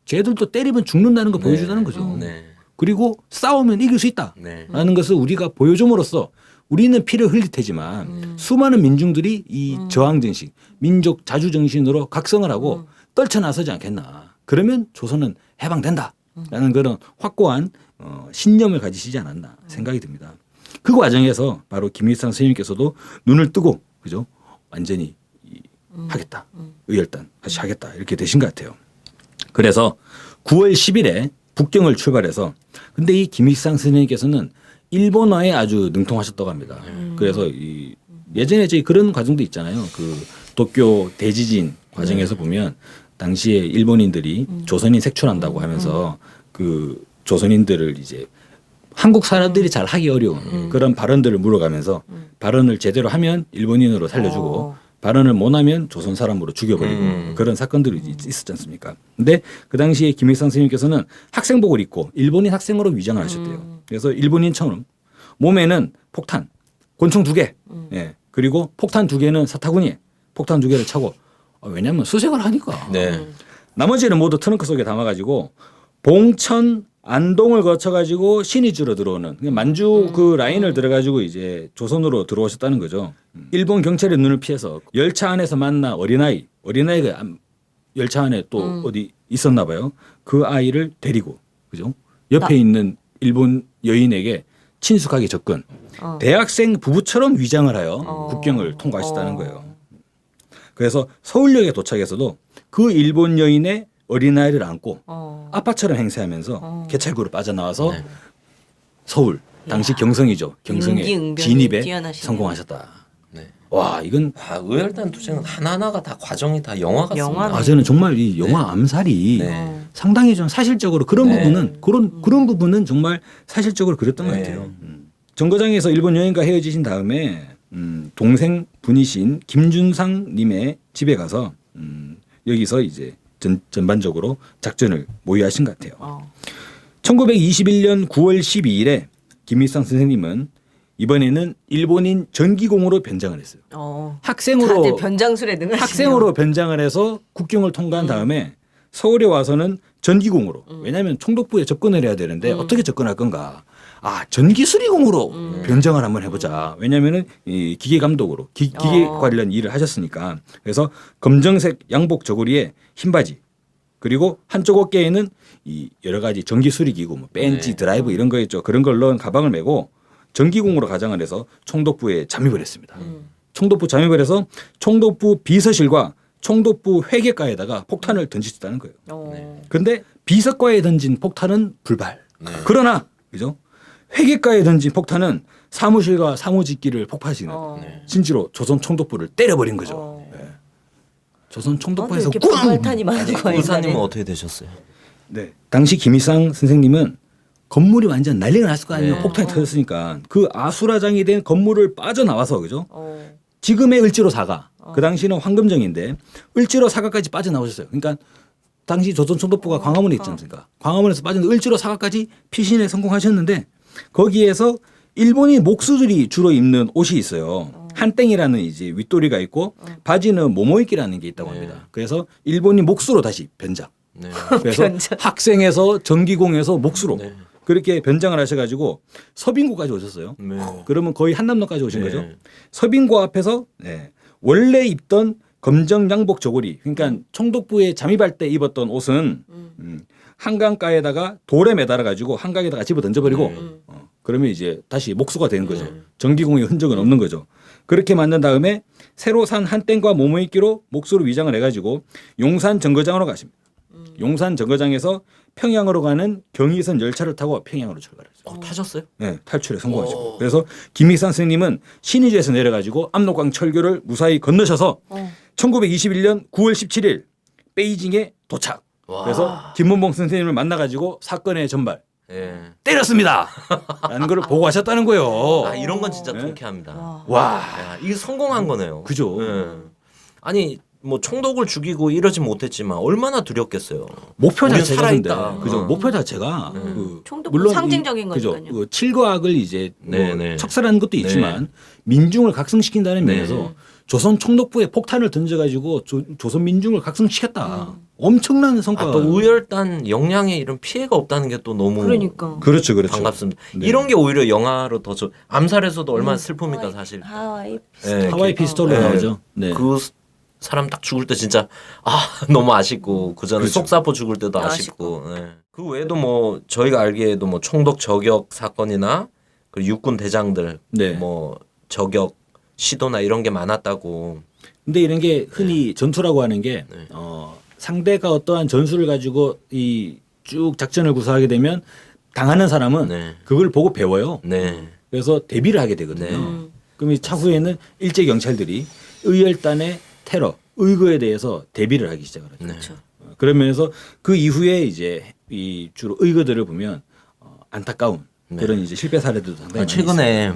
쟤들도 때리면 죽는다는 거 보여주자는 거죠. 네. 그리고 싸우면 이길 수 있다라는 네. 것을 우리가 보여줌으로써 우리는 피를 흘릴 테지만 수많은 민중들이 이 저항정신, 민족 자주정신으로 각성을 하고 떨쳐나서지 않겠나. 그러면 조선은 해방된다라는 그런 확고한 신념을 가지시지 않았나 생각이 듭니다. 그 과정에서 바로 김일성 선생님께서도 눈을 뜨고 그죠 완전히 하겠다. 의열단 다시 하겠다. 이렇게 되신 것 같아요. 그래서 9월 10일에 북경을 출발해서 근데 이 김일성 선생님께서는 일본어에 아주 능통하셨다고 합니다. 그래서 이 예전에 저희 그런 과정도 있잖아요. 그 도쿄 대지진 과정에서 보면 당시에 일본인들이 조선인 색출한다고 하면서 그 조선인들을 이제 한국 사람들이 잘 하기 어려운 그런 발언들을 물어가면서 발언을 제대로 하면 일본인으로 살려주고 발언을 못하면 조선 사람으로 죽여버리고 그런 사건들이 있었지 않습니까? 근데 그 당시에 김일성 선생님께서는 학생복을 입고 일본인 학생으로 위장을 하셨대요. 그래서 일본인처럼 몸에는 폭탄, 권총 2개, 예. 그리고 폭탄 2개는 사타구니에 폭탄 2개를 차고 왜냐하면 수색을 하니까. 네. 나머지는 모두 트렁크 속에 담아가지고 봉천 안동을 거쳐가지고 신의주로 들어오는 만주 그 라인을 들어가지고 이제 조선으로 들어오셨다는 거죠. 일본 경찰의 눈을 피해서 열차 안에서 만나 어린아이가 열차 안에 또 어디 있었나 봐요. 그 아이를 데리고 그죠? 옆에 있는 일본 여인에게 친숙하게 접근. 대학생 부부처럼 위장을 하여 국경을 통과하셨다는 거예요. 그래서 서울역에 도착해서도 그 일본 여인의 어린아이를 안고 아빠처럼 행세하면서 개찰구로 빠져나와서 네. 서울 당시 경성이죠. 경성의 임기응변이 진입에 뛰어나시네요. 성공하셨다. 네. 와 이건 의열단 투쟁은 하나하나가 다 과정이 다 영화 같습니다. 영화네. 저는 정말 이 영화 암살이 네. 상당히 좀 사실적으로 그런 네. 부분은 그런 부분은 정말 사실적으로 그랬던 것 네. 같아요. 정거장에서 일본 여인과 헤어지신 다음에 동생 분이신 김준상님의 집에 가서 여기서 이제 전반적으로 작전을 모의하신 것 같아요. 1921년 9월 12일에 김일성 선생님은 이번에는 일본인 전기공으로 변장을 했어요. 학생으로 다들 변장술에 능하시네요. 학생으로 변장을 해서 국경을 통과한 다음에 서울에 와서는 전기공으로 왜냐하면 총독부에 접근을 해야 되는데 어떻게 접근할 건가? 전기수리공으로 변장을 한번 해보자. 왜냐하면은 이 기계 감독으로 기계 관련 일을 하셨으니까. 그래서 검정색 양복 저고리에 흰 바지 그리고 한쪽 어깨에는 이 여러 가지 전기수리기구 뭐 벤치 네. 드라이브 이런 거 있죠. 그런 걸 넣은 가방을 메고 전기공으로 가장을 해서 총독부에 잠입을 했습니다. 총독부 잠입을 해서 총독부 비서실과 총독부 회계과에다가 폭탄을 던지셨다는 거예요. 그런데 비서과에 던진 폭탄은 불발. 그러나 그죠? 회계과에 던진 폭탄은 사무실과 사무직기를 폭파시키는 진지로 조선 총독부를 때려버린 거죠. 네. 조선 총독부에서 이렇게 폭발탄이 많은 거예요. 의사님은 어떻게 되셨어요? 네. 당시 김일성 선생님은 건물이 완전 난리가 났을 거 아니에요. 네. 폭탄이 터졌으니까 그 아수라장이 된 건물을 빠져나와서 그죠? 지금의 을지로 사가 그 당시는 황금정인데 을지로 사가까지 빠져나오셨어요. 그러니까 당시 조선 총독부가 광화문에 있지 않습니까? 광화문에서 빠진 을지로 사가까지 피신에 성공하셨는데 거기에서 일본인 목수들이 주로 입는 옷이 있어요. 한땡이라는 이제 윗도리가 있고 바지는 모모이끼라는 게 있다고 합니다. 그래서 일본인 목수로 다시 변장. 네. 그래서 변장. 학생에서 전기공에서 목수로 네. 그렇게 변장을 하셔가지고 서빙고까지 오셨어요. 네. 그러면 거의 한남로까지 오신 네. 거죠. 서빙고 앞에서 원래 입던 검정 양복 저고리 그러니까 총독부에 잠입할 때 입었던 옷은 한강가에다가 돌에 매달아 가지고 한강에다가 집어 던져버리고 그러면 이제 다시 목수가 되는 거죠. 전기공의 흔적은 없는 거죠. 그렇게 만든 다음에 새로 산 한땡과 모모이끼로 목수로 위장을 해가지고 용산 정거장으로 가십니다. 용산 정거장에서 평양으로 가는 경의선 열차를 타고 평양으로 출발했죠. 타셨어요? 네, 탈출에 성공하죠. 그래서 김익산 스님은 신의주에서 내려가지고 압록강 철교를 무사히 건너셔서 1921년 9월 17일 베이징에 도착. 그래서 김문봉 선생님을 만나가지고 사건의 전발 예. 때렸습니다. 라는 걸 보고하셨다는 거예요. 아 이런 건 진짜 네. 통쾌합니다. 와, 야, 이게 성공한 거네요. 그죠. 예. 아니 뭐 총독을 죽이고 이러진 못했지만 얼마나 두렵겠어요. 목표 우리는 자체가 근데 살아있다. 그죠. 어. 목표 자체가 그 총독부 물론 상징적인 그죠. 거니까요. 그 칠과 악을 이제 뭐 네, 네. 척살하는 것도 있지만 민중을 각성시킨다는 네. 면에서 조선 총독부에 폭탄을 던져가지고 조선 민중을 각성시켰다. 엄청난 성과가. 아, 또 우열단 영향에 이런 피해가 없다는 게 또 너무 그러니까. 그렇죠, 그렇죠. 반갑습니다. 네. 이런 게 오히려 영화로 더 암살에서도 얼마나 슬픕니까 사실. 하와이 예, 하와이 그- 피스톨로 네. 나오죠. 네. 그 사람 딱 죽을 때 진짜 너무 아쉽고 그 전에 그렇죠. 속사포 죽을 때도 아쉽고. 예. 그 외에도 뭐 저희가 알기에도 뭐 총독 저격 사건이나 그 육군 대장들 네. 뭐 저격 시도나 이런 게 많았다고. 근데 이런 게 흔히 전투라고 하는 게 네. 상대가 어떠한 전술을 가지고 이 쭉 작전을 구사하게 되면 당하는 사람은 네. 그걸 보고 배워요. 네. 그래서 대비를 하게 되거든요. 네. 그럼 이 차후에는 일제 경찰들이 의열단의 테러, 의거에 대해서 대비를 하기 시작을 하죠. 네. 그런 면에서 그 이후에 이제 이 주로 의거들을 보면 안타까운 네. 그런 이제 실패 사례들도 상당히 많이 최근에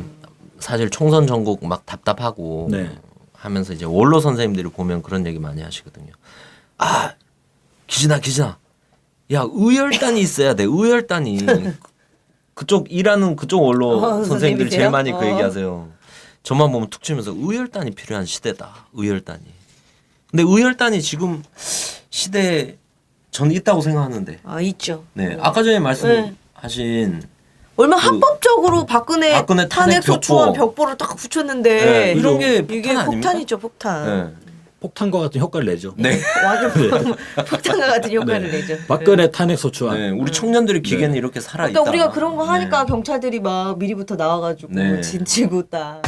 사실 총선 전국 막 답답하고 네. 하면서 이제 원로 선생님들이 보면 그런 얘기 많이 하시거든요. 아 기진아 야 의열단이 있어야 돼. 의열단이 그쪽 일하는 그쪽 원로 선생님들이 제일 선생님이세요? 많이 그 얘기하세요. 저만 보면 툭 치면서 의열단이 필요한 시대다. 의열단이. 근데 의열단이 지금 시대에 저는 있다고 생각하는데. 아 있죠. 네 아까 전에 말씀하신 얼마 합법적으로 박근혜 박근혜 탄핵 소추안 벽보. 벽보를 딱 붙였는데 네, 이런 게 이게 폭탄 아닙니까? 폭탄이죠, 폭탄. 네. 폭탄과 같은 효과를 내죠. 네. 완전 폭탄과 같은 효과를 내죠. 박근혜 탄핵 소추안. 네, 우리 청년들이 기계는 이렇게 살아 있다. 그러니까 우리가 그런 거 하니까 경찰들이 막 미리부터 나와가지고 네. 진치고 딱.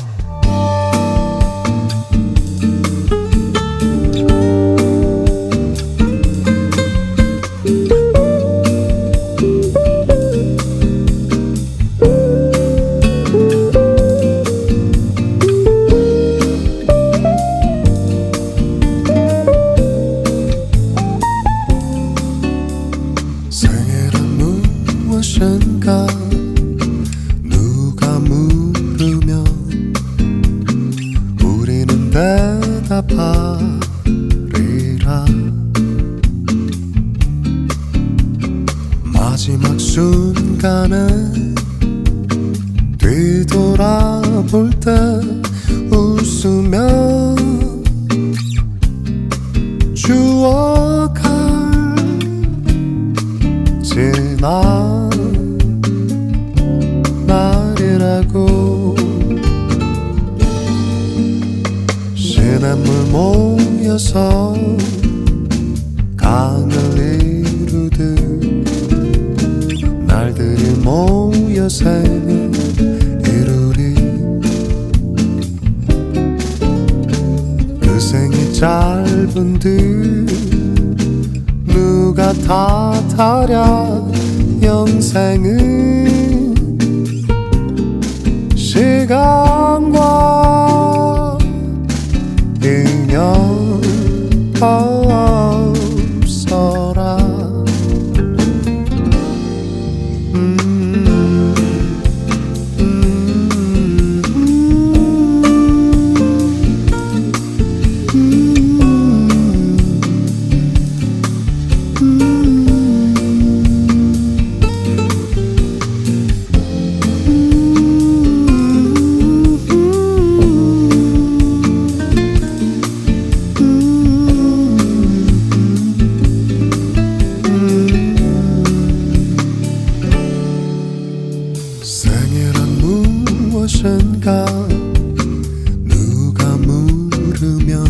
생애란 무엇인가 누가 물으면 우리는 대답하리라 마지막 순간에 뒤돌아볼 때 웃으며 추억할 지난 날이라고 시냇물 모여서 강을 이루듯 날들이 모여 생을 이루리 그 생이 짧은 듯 누가 탓하랴 영생은 시간과 인연 없어라 무엇인가 누가 물으면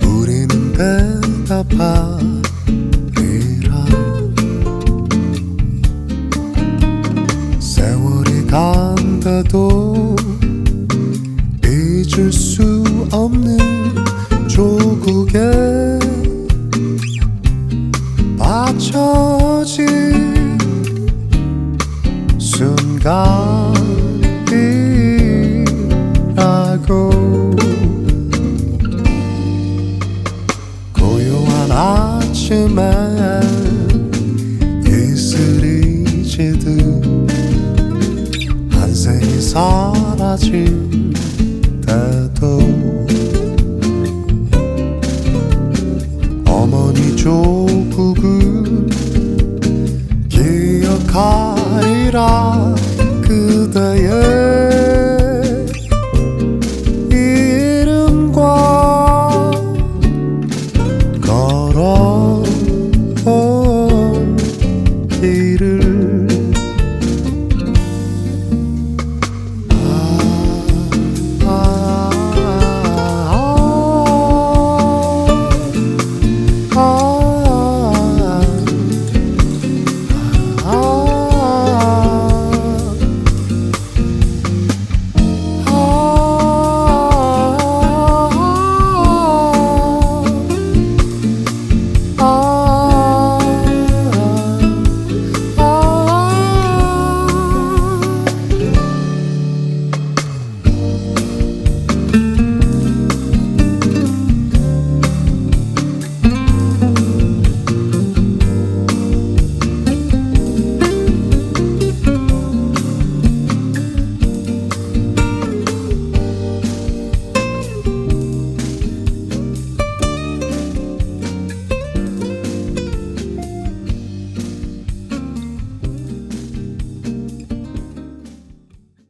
우리는 대답하리라. 세월이 간다도 잊을 수 없는 조국에 받쳐진 순간이라고. 고요한 아침에 이슬이 지듯 한 생이 사라진 때도 어머니 조국은 기억하리라. 그대의 이름과 걸어온 길을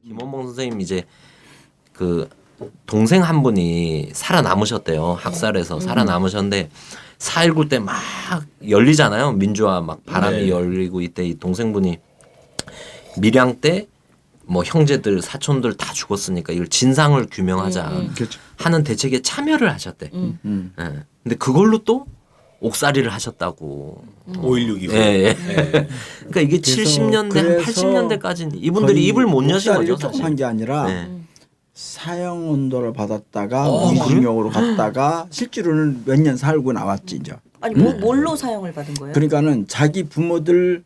김원봉 선생님 이제 그 동생 한 분이 살아남으셨대요. 학살에서 살아남으셨는데 4.19 때 막 열리잖아요. 민주화 막 바람이 네. 열리고 이때 이 동생분이 밀양 때 뭐 형제들 사촌들 다 죽었으니까 이걸 진상을 규명하자 그렇죠. 하는 대책에 참여를 하셨대. 예. 근데 그걸로 또 옥살이를 하셨다고. 5.16 이후. 예, 예. 그러니까 이게 70년대 한 그래서 80년대까지는 이분들이 거의 입을 못 여신 거죠, 목살이를 사실. 조금 한 게 아니라 네. 사형 온도를 받았다가 그래요? 무기징역으로 갔다가 실제로는 몇 년 살고 나왔지 이제. 아니 뭘로 사형을 받은 거예요? 그러니까는 자기 부모들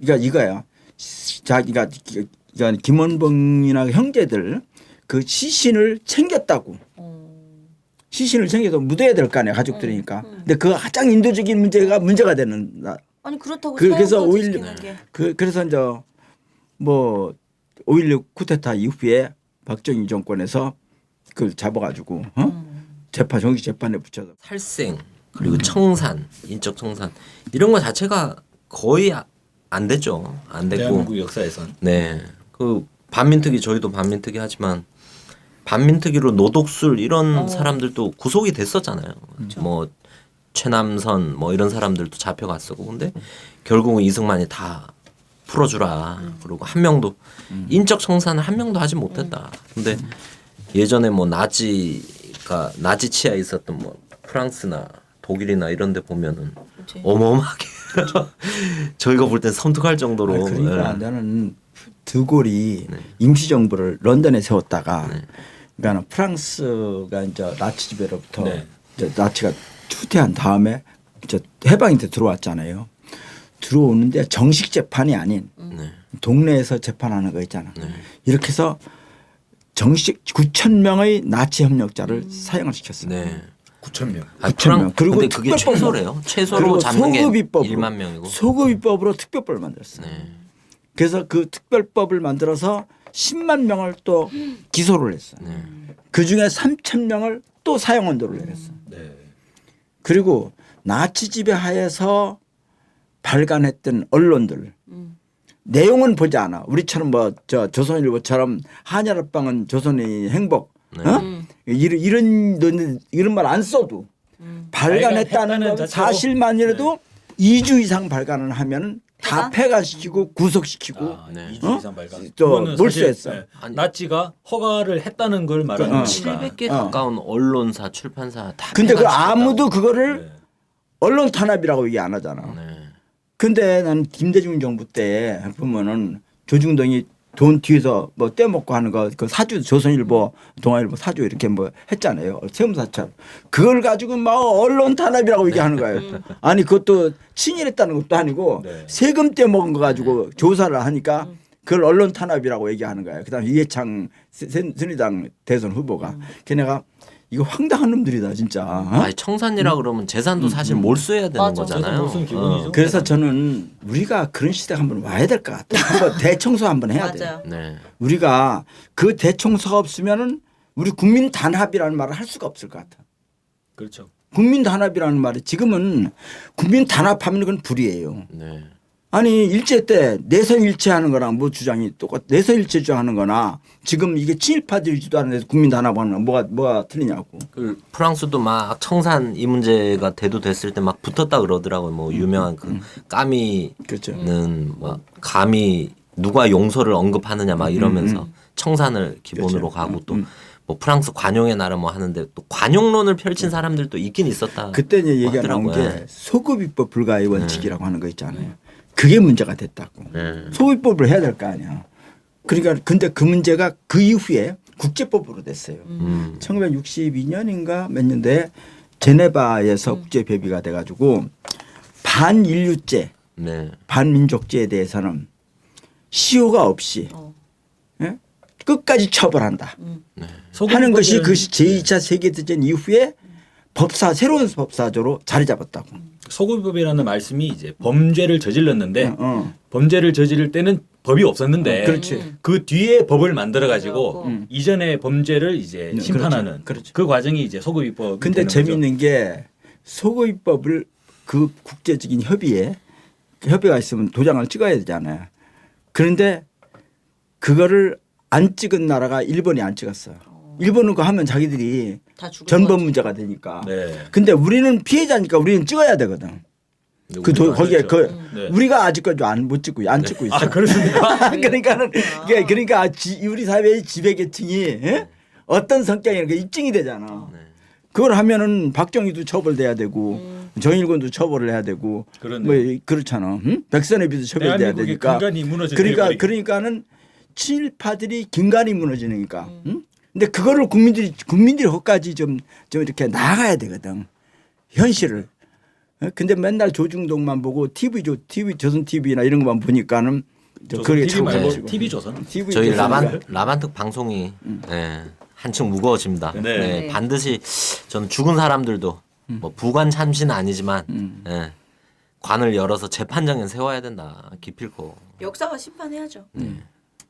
그러니까 이거야. 자기가 그러니까 김원봉이나 형제들 그 시신을 챙겼다고. 시신을 챙겨서 묻어야 될 거 아니야 가족들이니까. 근데 그 가장 인도적인 문제가 되는. 아니 그렇다고 그래서 사형까지 5.16 시키는 게. 그래서 이제 뭐 5.16 쿠데타 이후에 박정희 정권에서 그걸 잡아가지고 재판 정식 재판에 붙여서 살생 그리고 청산, 인적 청산 이런 거 자체가 거의 안 됐죠. 안 됐고. 대한민국 역사에선. 네. 그 반민특위 저희도 반민특위 하지만 반민특위로 노독술 이런 사람들도 구속이 됐었잖아요. 뭐 최남선 뭐 이런 사람들도 잡혀갔었고 근데 결국은 이승만이 다 풀어주라. 그리고 한 명도 인적 청산을 한 명도 하지 못했다. 근데 예전에 뭐 나치 치하에 있었던 뭐 프랑스나 독일이나 이런 데 보면은 그치. 어마어마하게 저희가 볼 땐 섬뜩할 정도로. 아니, 그러니까 예. 나는 드골이 임시정부를 런던에 세웠다가 그러니까 프랑스가 이제 나치 지배로부터 네. 이제 나치가 후퇴한 다음에 이제 해방이 돼 들어왔잖아요. 들어오는데 정식 재판이 아닌 네. 동네에서 재판하는 거 있잖아. 이렇게 해서 정식 9,000명의 나치 협력자를 사형을 시켰어요. 네. 9,000명. 아, 9,000명. 그리고 근데 그게 특별법 최소래요. 최소로 그리고 잡는 게 소급입법으로 1만 명이고. 소급입법으로 특별법을 만들었어요. 네. 그래서 그 특별법을 만들어서 10만 명을 또 기소를 했어요. 네. 그 중에 3,000명을 또 사형 언도를 내렸어. 네. 그리고 나치 지배 하에서 발간했던 언론들 내용은 보지 않아. 우리처럼 뭐 저 조선일보처럼 한일합방은 조선의 행복, 네. 어? 이런 말 안 써도 발간했다는 발간했다는 건 자체로. 사실만이라도 2주 이상 발간을 하면 다 폐간시키고 구속시키고 아, 네. 2주 이상 발각. 또 그거는 몰수했어. 사실, 나치가 허가를 했다는 걸 말하는 어. 거니까. 700개 가까운 언론사, 출판사 다. 근데 그 폐간시켰다고. 아무도 그거를 네. 언론 탄압이라고 얘기 안 하잖아. 네. 근데 나는 김대중 정부 때 보면은 조중동이 돈 뒤에서 뭐 떼먹고 하는 거 그 사주 조선일보 동아일보 사주 이렇게 뭐 했잖아요. 세무사처럼 그걸 가지고 막 언론 탄압이라고 얘기하는 거예요. 아니 그것도 친일했다는 것도 아니고 네. 세금 떼먹은 거 가지고 조사를 하니까 그걸 언론 탄압이라고 얘기하는 거예요. 그다음에 이해창 새누리당 대선 후보가 걔네가 이거 황당한 놈들이다 진짜. 어? 아니 청산이라 그러면 재산도 사실 몰수해야 되는 맞아. 거잖아요. 재산 몰수는 기본이죠. 그래서 저는 우리가 그런 시대가 한번 와야 될 것 같아요. 한번 대청소 한번 해야 돼요. 맞아요. 네. 우리가 그 대청소가 없으면은 우리 국민 단합이라는 말을 할 수가 없을 것 같아. 그렇죠. 국민 단합이라는 말이 지금은 국민 단합하면 그건 불이에요. 네. 아니 일제 때 내선 일체하는 거랑 뭐 주장이 똑같. 내선 일체 주장하는 거나 지금 이게 친일파들이 주도하는 데서 국민 단합하는 건 뭐가 틀리냐고. 그 프랑스도 막 청산 이 문제가 대두됐을 때 막 붙었다 그러더라고요. 뭐 유명한 그 까미는 그렇죠. 막 감히 누가 용서를 언급하느냐 막 이러면서 청산을 기본으로 그렇죠. 가고 또 뭐 프랑스 관용의 나라 뭐 하는데 또 관용론을 펼친 사람들도 있긴 있었다. 그때 이제 얘기가 나온 하더라고요. 게 소급입법 불가의 원칙이라고 하는 거 있잖아요. 그게 문제가 됐다고. 네. 소급입법을 해야 될 거 아니야. 그러니까 근데 그 문제가 그 이후에 국제법으로 됐어요. 1962년인가 몇 년대에 제네바에서 국제협의가 돼가지고 반인류죄, 네. 반민족죄에 대해서는 시효가 없이 예? 끝까지 처벌한다 하는 것이 그것이 제2차 세계대전 이후에 새로운 법사조로 자리 잡았다고. 소급법이라는 말씀이 이제 범죄를 저질렀는데 범죄를 저지를 때는 법이 없었는데 그렇지. 그 뒤에 법을 만들어 가지고 그렇고. 이전의 범죄를 이제 네, 심판하는 그렇죠. 그 과정이 이제 소급입법. 근데 재미있는 게 소급입법을 그 국제적인 협의가 있으면 도장을 찍어야 되잖아요. 그런데 그거를 안 찍은 나라가 일본이 안 찍었어. 일본은 그거 하면 자기들이 다 죽을 전범 것 문제가 되니까. 네. 근데 우리는 피해자니까 우리는 찍어야 되거든. 거기에 네. 우리가 아직까지 못 찍고 안 찍고 있어. 아 그렇습니까? 그러니까 우리 사회의 지배계층이 예? 어떤 성격이니까 입증이 되잖아. 그걸 하면은 박정희도 처벌돼야 되고 정일권도 처벌을 해야 되고 그렇네요. 뭐 그렇잖아. 응? 백선엽이도 처벌돼야 대한민국의 되니까. 근간이 무너져. 그러니까는 친일파들이 근간이 무너지니까. 응? 근데 그거를 국민들이 거기까지 좀 이렇게 나가야 되거든. 현실을. 어? 근데 맨날 조중동만 보고 조선 TV나 이런 것만 보니까는 그게 TV 말고 참 TV 조선. TV 저희 조선인가? 라반특 방송이 네, 한층 무거워집니다. 네. 네, 반드시 저는 죽은 사람들도 뭐 부관 참시는 아니지만 네, 관을 열어서 재판정에 세워야 된다. 기필코. 역사가 심판해야죠.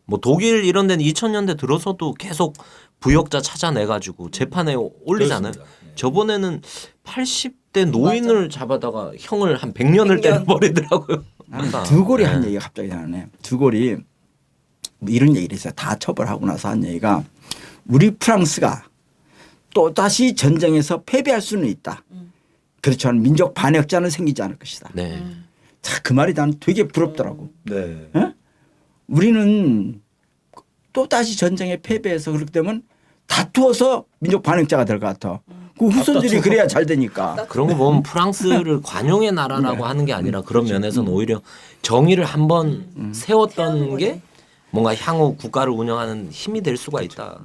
뭐 독일 이런 데는 2000년대 들어서도 계속 부역자 찾아내가지고 재판에 올리잖아요. 그렇습니다. 네. 저번에는 80대 노인을 잡아다가 형을 한 100년을 100년. 때려버리더라고요. 나는 그러니까, 두골이 네. 한 얘기가 갑자기 나네. 두골이 뭐 이런 얘기를 했어요. 다 처벌하고 나서 한 얘기가 우리 프랑스가 또 다시 전쟁에서 패배할 수는 있다. 그렇지만 민족 반역자는 생기지 않을 것이다. 네. 자, 그 말이 난 되게 부럽더라고. 네. 어? 우리는 또 다시 전쟁에 패배해서 그렇게 되면 다투어서 민족 반역자가 될 것 같아. 그 후손들이 그래야 잘 되니까. 그런 거 보면 프랑스를 관용의 나라라고 하는 게 아니라 그런 면에서는 오히려 정의를 한번 세웠던 게 뭔가 향후 국가를 운영하는 힘이 될 수가 있다.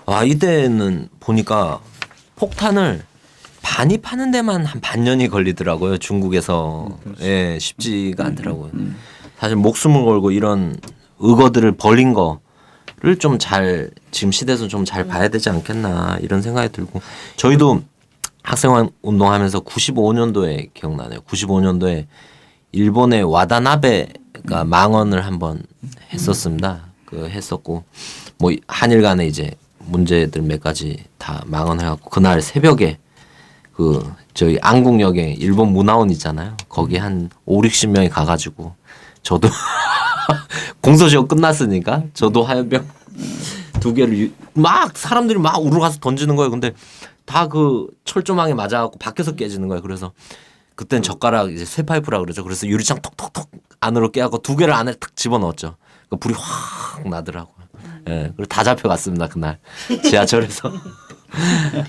아 이때는 보니까 폭탄을 반입하는 데만 한 반년이 걸리더라고요. 중국에서. 예, 쉽지가 않더라고요. 사실 목숨을 걸고 이런 의거들을 벌인 거를 좀 잘 지금 시대에서 좀 잘 봐야 되지 않겠나 이런 생각이 들고 저희도 학생 운동하면서 95년도에 기억나네요. 95년도에 일본의 와다나베가 망언을 한번 했었습니다. 그 했었고 뭐 한일 간에 이제 문제들 몇 가지 다 망언해갖고 그날 새벽에 그 저희 안국역에 일본 문화원 있잖아요. 거기 한 5-60명이 가가지고 저도 공소시효 끝났으니까 저도 화염병 2개를 막 사람들이 막 우르르 가서 던지는 거예요. 근데 다 그 철조망에 맞아갖고 밖에서 깨지는 거예요. 그래서 그땐 젓가락 이제 쇠파이프라 그러죠. 그래서 유리창 톡톡톡 안으로 깨갖고 2개를 안에 탁 집어넣었죠. 그 불이 확 나더라고요. 예, 그리고 다 잡혀갔습니다 그날 지하철에서.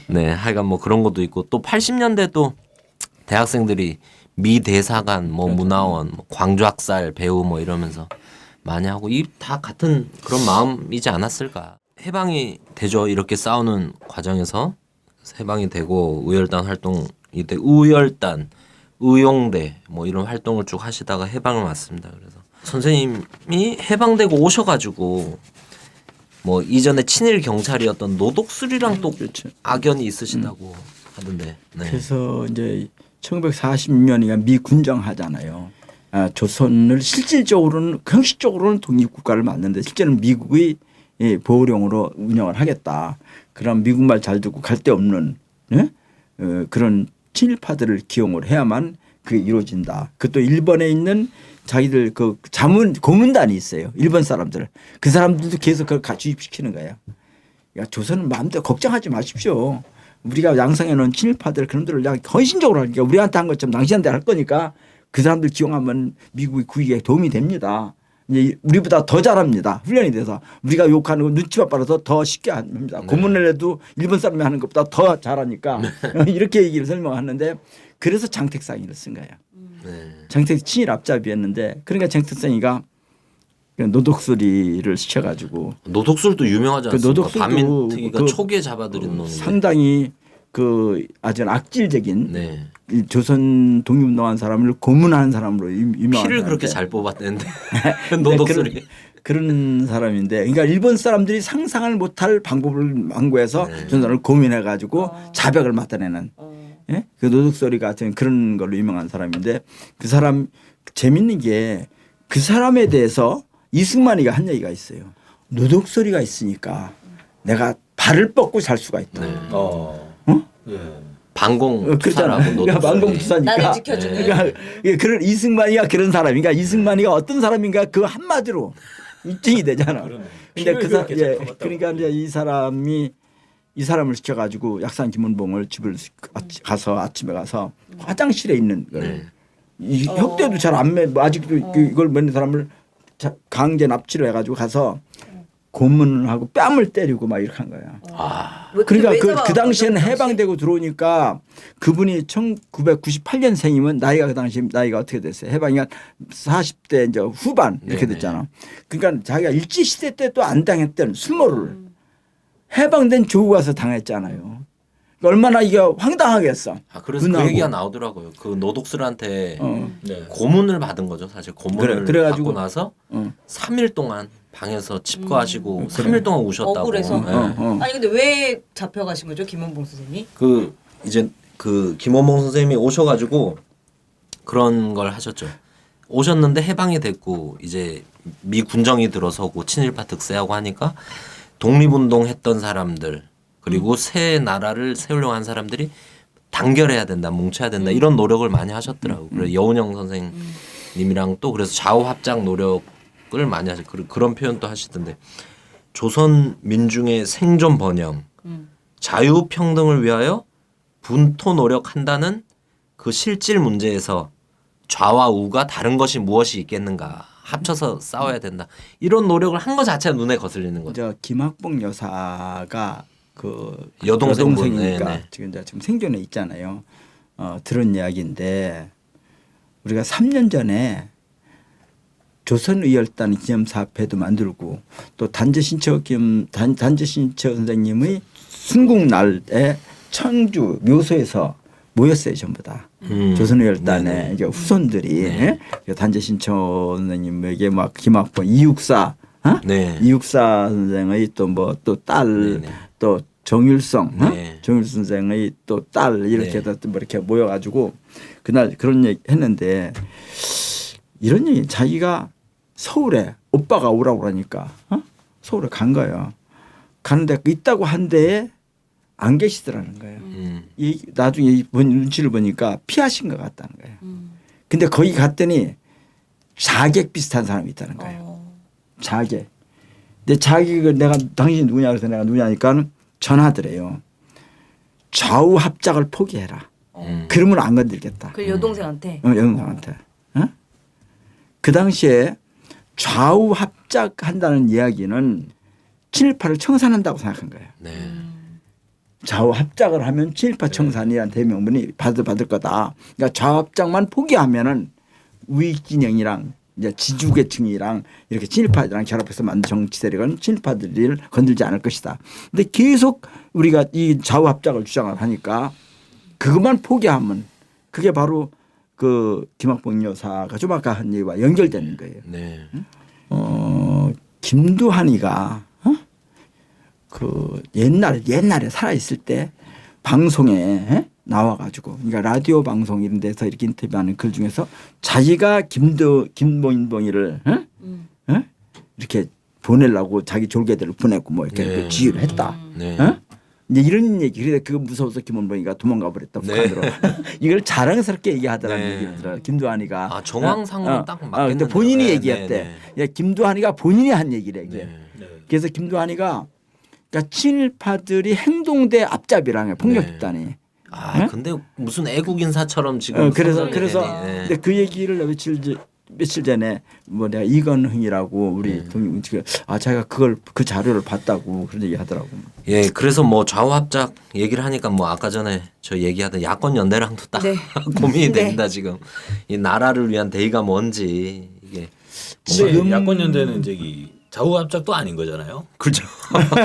네, 하여간 뭐 그런 것도 있고 또 80년대 또 대학생들이 미 대사관, 뭐 문화원, 뭐 광주학살 배우 뭐 이러면서 많이 하고 이 다 같은 그런 마음이지 않았을까. 해방이 되죠. 이렇게 싸우는 과정에서 해방이 되고 의열단 활동 이때 의열단, 의용대 뭐 이런 활동을 쭉 하시다가 해방을 맞습니다. 그래서 선생님이 해방되고 오셔가지고 뭐 이전에 친일 경찰이었던 노독술이랑 또 그렇죠. 악연이 있으시다고 하던데. 네. 그래서 이제 1946년이가 미 군정하잖아요. 조선을 실질적으로는 형식적으로는 독립국가를 만드는데 실제는 미국의 보호령으로 운영을 하겠다. 그럼 미국 말 잘 듣고 갈 데 없는 그런 친일파들을 기용을 해야만 그게 이루어진다. 그것도 일본에 있는 자기들 그 고문단이 있어요. 일본 사람들. 그 사람들도 계속 그걸 주입시키는 거예요. 그러니까 조선은 마음대로 걱정하지 마십시오. 우리가 양성해 놓은 친일파들 그런들을 그냥 헌신적으로 하니까 우리한테 한 것처럼 당신한테 할 거니까 그 사람들 기용하면 미국의 국익에 도움이 됩니다. 이제 우리보다 더 잘합니다. 훈련이 돼서 우리가 욕하는 거 눈치만 빨아서 더 쉽게 합니다. 네. 고문을 해도 일본 사람이 하는 것보다 더 잘하니까 이렇게 얘기를 설명하는데 그래서 장택상이를 쓴 거예요. 네. 장택 친일 앞잡이였는데 그러니까 장택상이가 노독술이를 시켜가지고 노독술도 유명하지 그 않습니까? 노독술도 반민특위가 그 초기에 잡아들인 놈인데. 상당히 그 아주 악질적인 네. 이 조선 독립운동한 사람을 고문하는 사람으로 유명한 피를 그렇게 사람인데 잘 뽑았는데 네, 노독술이. 그런 사람인데 그러니까 일본 사람들이 상상을 못할 방법을 망고해서 네. 조선을 고민해 가지고 자백을 맡아내는 예? 그 노독소리 같은 그런 걸로 유명한 사람인데 그 사람 재밌는 게 그 사람에 대해서 이승만이가 한 얘기가 있어요. 노독소리가 있으니까 내가 발을 뻗고 살 수가 있다. 네. 예. 반공 그렇잖아. 투사라고 그러니까 노독술이. 나를 만공투사니까. 지켜주는. 그러니까 그런 이승만이가 그런 사람인가 이승만이가 어떤 사람인가 그 한마디로 입증이 되잖아. 근데 그 사람 그러니까 이제 이 사람을 시켜가지고 약산 김원봉을 집을 가서 아침에 가서 화장실에 있는 걸 네. 이 혁대도 잘 안 매 아직도 이걸 맨 사람을 강제 납치를 해가지고 가서 고문을 하고 뺨을 때리고 막 이렇게 한 거야. 그러니까 그 당시에는 해방되고 들어오니까 그분이 1998년생이면 나이가 그 당시 나이가 어떻게 됐어요? 해방이 한 40대 이제 후반 이렇게 네네. 됐잖아. 그러니까 자기가 일제 시대 때 또 안 당했던 수모를 해방된 조국 와서 당했잖아요. 얼마나 이게 황당하겠어. 그래서 눈하고. 그 얘기가 나오더라고요. 그 노독술한테 네. 고문을 받은 거죠. 사실 고문을 그래가지고. 받고 나서 어. 3일 동안 방에서 칩거하시고 3일 동안 우셨다고. 억울해서. 네. 아니 근데 왜 잡혀가신 거죠, 김원봉 선생님이? 그 이제 그 김원봉 선생님이 오셔가지고 그런 걸 하셨죠. 오셨는데 해방이 됐고 이제 미 군정이 들어서고 친일파 득세하고 하니까 독립운동했던 사람들 그리고 새 나라를 세우려고 한 사람들이 단결해야 된다, 뭉쳐야 된다 이런 노력을 많이 하셨더라고요. 그래서 여운형 선생님이랑 또 그래서 좌우 합작 노력을 많이 하셨. 그런 표현도 하시던데 조선 민중의 생존 번영, 자유 평등을 위하여 분토 노력한다는 그 실질 문제에서 좌와 우가 다른 것이 무엇이 있겠는가 합쳐서 싸워야 된다 이런 노력을 한 것 자체가 눈에 거슬리는 거죠. 저 김학봉 여사가 그 여동생분, 여동생이니까 네네. 지금 생존에 있잖아요. 들은 이야기인데 우리가 3년 전에 조선의열단 기념사업회도 만들고 또 단재신처 선생님의 순국날에 청주 묘소에서 모였어요 전부 다. 조선의열단의 네네. 이제 후손들이 네. 단재신처 선생님에게 막 김학봉 이육사 네. 이육사 선생의 또 뭐 또 딸 네네. 또 정일성 네. 정일성 선생의 또 딸 이렇게 네. 해서 뭐 이렇게 모여가지고 그날 그런 얘기 했는데 이런 얘기 자기가 서울에 오빠가 오라고 그러니까 서울에 간 거예요. 가는데 있다고 한 데에 안 계시더라는 거예요. 나중에 눈치를 보니까 피하신 것 같다는 거예요. 근데 거기 갔더니 자객 비슷한 사람이 있다는 거예요. 자객. 근데 자객을 내가 당신이 누구냐 그래서 내가 누구냐니까 전하더래요. 좌우 합작을 포기해라. 그러면 안 건들겠다. 그 여동생한테. 영상한테. 어? 그 당시에 좌우 합작한다는 이야기는 친일파를 청산한다고 생각한 거예요. 네. 좌우 합작을 하면 친일파 청산이라는 대명분이 받을 거다. 그러니까 좌우 합작만 포기하면은 우익 진영이랑 이제 지주계층이랑 이렇게 친일파들이랑 결합해서 만든 정치 세력은 친일파들을 건들지 않을 것이다. 근데 계속 우리가 이 좌우 합작을 주장을 하니까 그것만 포기하면 그게 바로 그 김학봉 여사가 좀 아까 한 얘기와 연결되는 거예요. 네. 김두한이가 그 옛날에 살아 있을 때 방송에 나와가지고 그러니까 라디오 방송 이런 데서 이렇게 인터뷰하는 글 중에서 자기가 김봉인봉이를 이렇게 보내려고 자기 졸개들을 보냈고 뭐 이렇게 네. 지휘를 했다. 네. 이제 이런 얘기. 그래 그거 무서워서 김원봉이가 도망가 버렸다. 북한으로. 이걸 자랑스럽게 얘기하더라는 네. 얘기를 들어요. 김두한이가. 아, 정황상으로 딱 맞겠네요. 근데 본인이 네, 얘기했대. 네, 예, 김두한이가 본인이 한 얘기래. 이게. 네. 그래서 김두한이가 그러니까 친일파들이 행동대 앞잡이라며 폭력 집단이. 아, 근데 무슨 애국 인사처럼 지금 그래서 선전이 되니. 네. 근데 그 얘기를 며칠 전에 뭐 내가 이건흥이라고 우리 자기가 그 자료를 봤다고 그런 얘기 하더라고. 예, 그래서 뭐 좌우 합작 얘기를 하니까 뭐 아까 전에 저 얘기하던 야권 연대랑도 딱 네. 고민이 네. 됩니다 지금. 이 나라를 위한 대의가 뭔지 이게 근데 야권 연대는 저기 좌우 합작도 아닌 거잖아요. 그렇죠.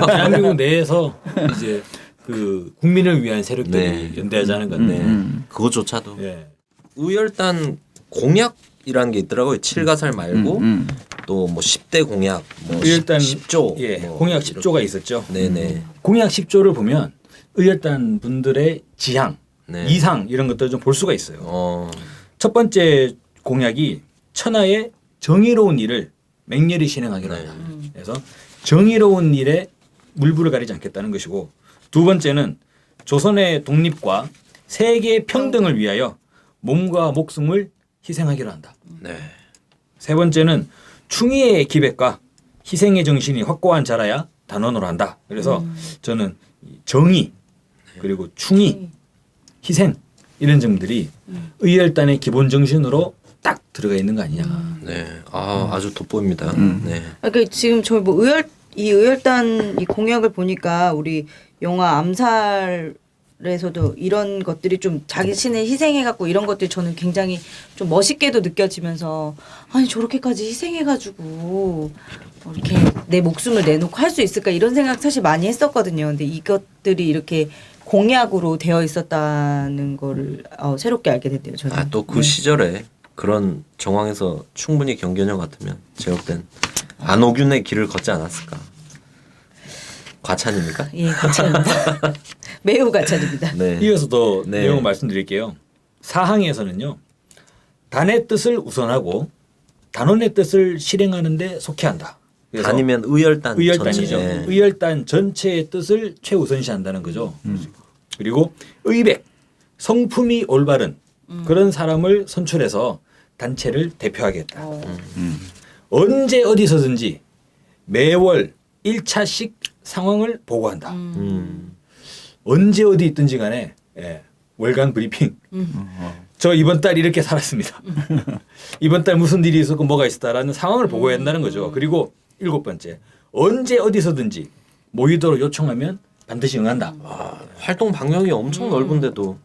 대한민국 내에서 이제 그 국민을 위한 세력들이 네. 연대하자는 건데. 그것조차도 예. 의열단 공약이라는 게 있더라고요. 7가살 말고 또 뭐 10대 공약, 뭐 의열단 10조, 예, 뭐 공약 이렇게. 10조가 있었죠. 네네. 공약 10조를 보면 의열단 분들의 지향, 네. 이상 이런 것들을 좀 볼 수가 있어요. 첫 첫 번째 공약이 천하의 정의로운 일을 맹렬히 실행하기로 네. 한다. 그래서 정의로운 일에 물불을 가리지 않겠다는 것이고 두 번째는 조선의 독립과 세계 평등을 위하여 몸과 목숨을 희생하기로 한다. 네. 세 번째는 충의의 기백과 희생의 정신이 확고한 자라야 단원으로 한다. 그래서 저는 정의 그리고 충의, 희생 이런 점들이 의열단의 기본 정신으로 딱 들어가 있는 거 아니냐. 네. 아, 아주 돋보입니다. 네. 그러니까 지금 저희 뭐 의열단 이 공약을 보니까 우리 영화 암살에서도 이런 것들이 좀 자신을 희생해갖고 이런 것들이 저는 굉장히 좀 멋있게도 느껴지면서 아니 저렇게까지 희생해가지고 이렇게 내 목숨을 내놓고 할 수 있을까 이런 생각 사실 많이 했었거든요. 근데 이것들이 이렇게 공약으로 되어 있었다는 거를 새롭게 알게 됐대요. 저는. 아, 또 그 시절에 그런 정황에서 충분히 경견녀 같으면 제가 볼 땐 안호균의 길을 걷지 않았을까. 과찬입니까? 예, 과찬입니다. 매우 과찬입니다. 네. 이어서 더 네. 내용을 말씀드릴게요. 사항에서는요. 단의 뜻을 우선하고 단원의 뜻을 실행하는 데 속해한다. 그래서 아니면 의열단 의열단이죠. 전체. 네. 의열단 전체의 뜻을 최우선시한다는 거죠. 그리고 의백, 성품이 올바른 그런 사람을 선출해서 단체를 대표하겠다. 언제 어디서든지 매월 1차씩 상황을 보고한다. 언제 어디 있든지 간에 월간 브리핑. 저 이번 달 이렇게 살았습니다. 이번 달 무슨 일이 있었고 뭐가 있었다라는 상황을 보고해야 한다는 거죠. 그리고 7번째. 언제 어디서든지 모이도록 요청하면 반드시 응한다. 활동 방역이 엄청 넓은데도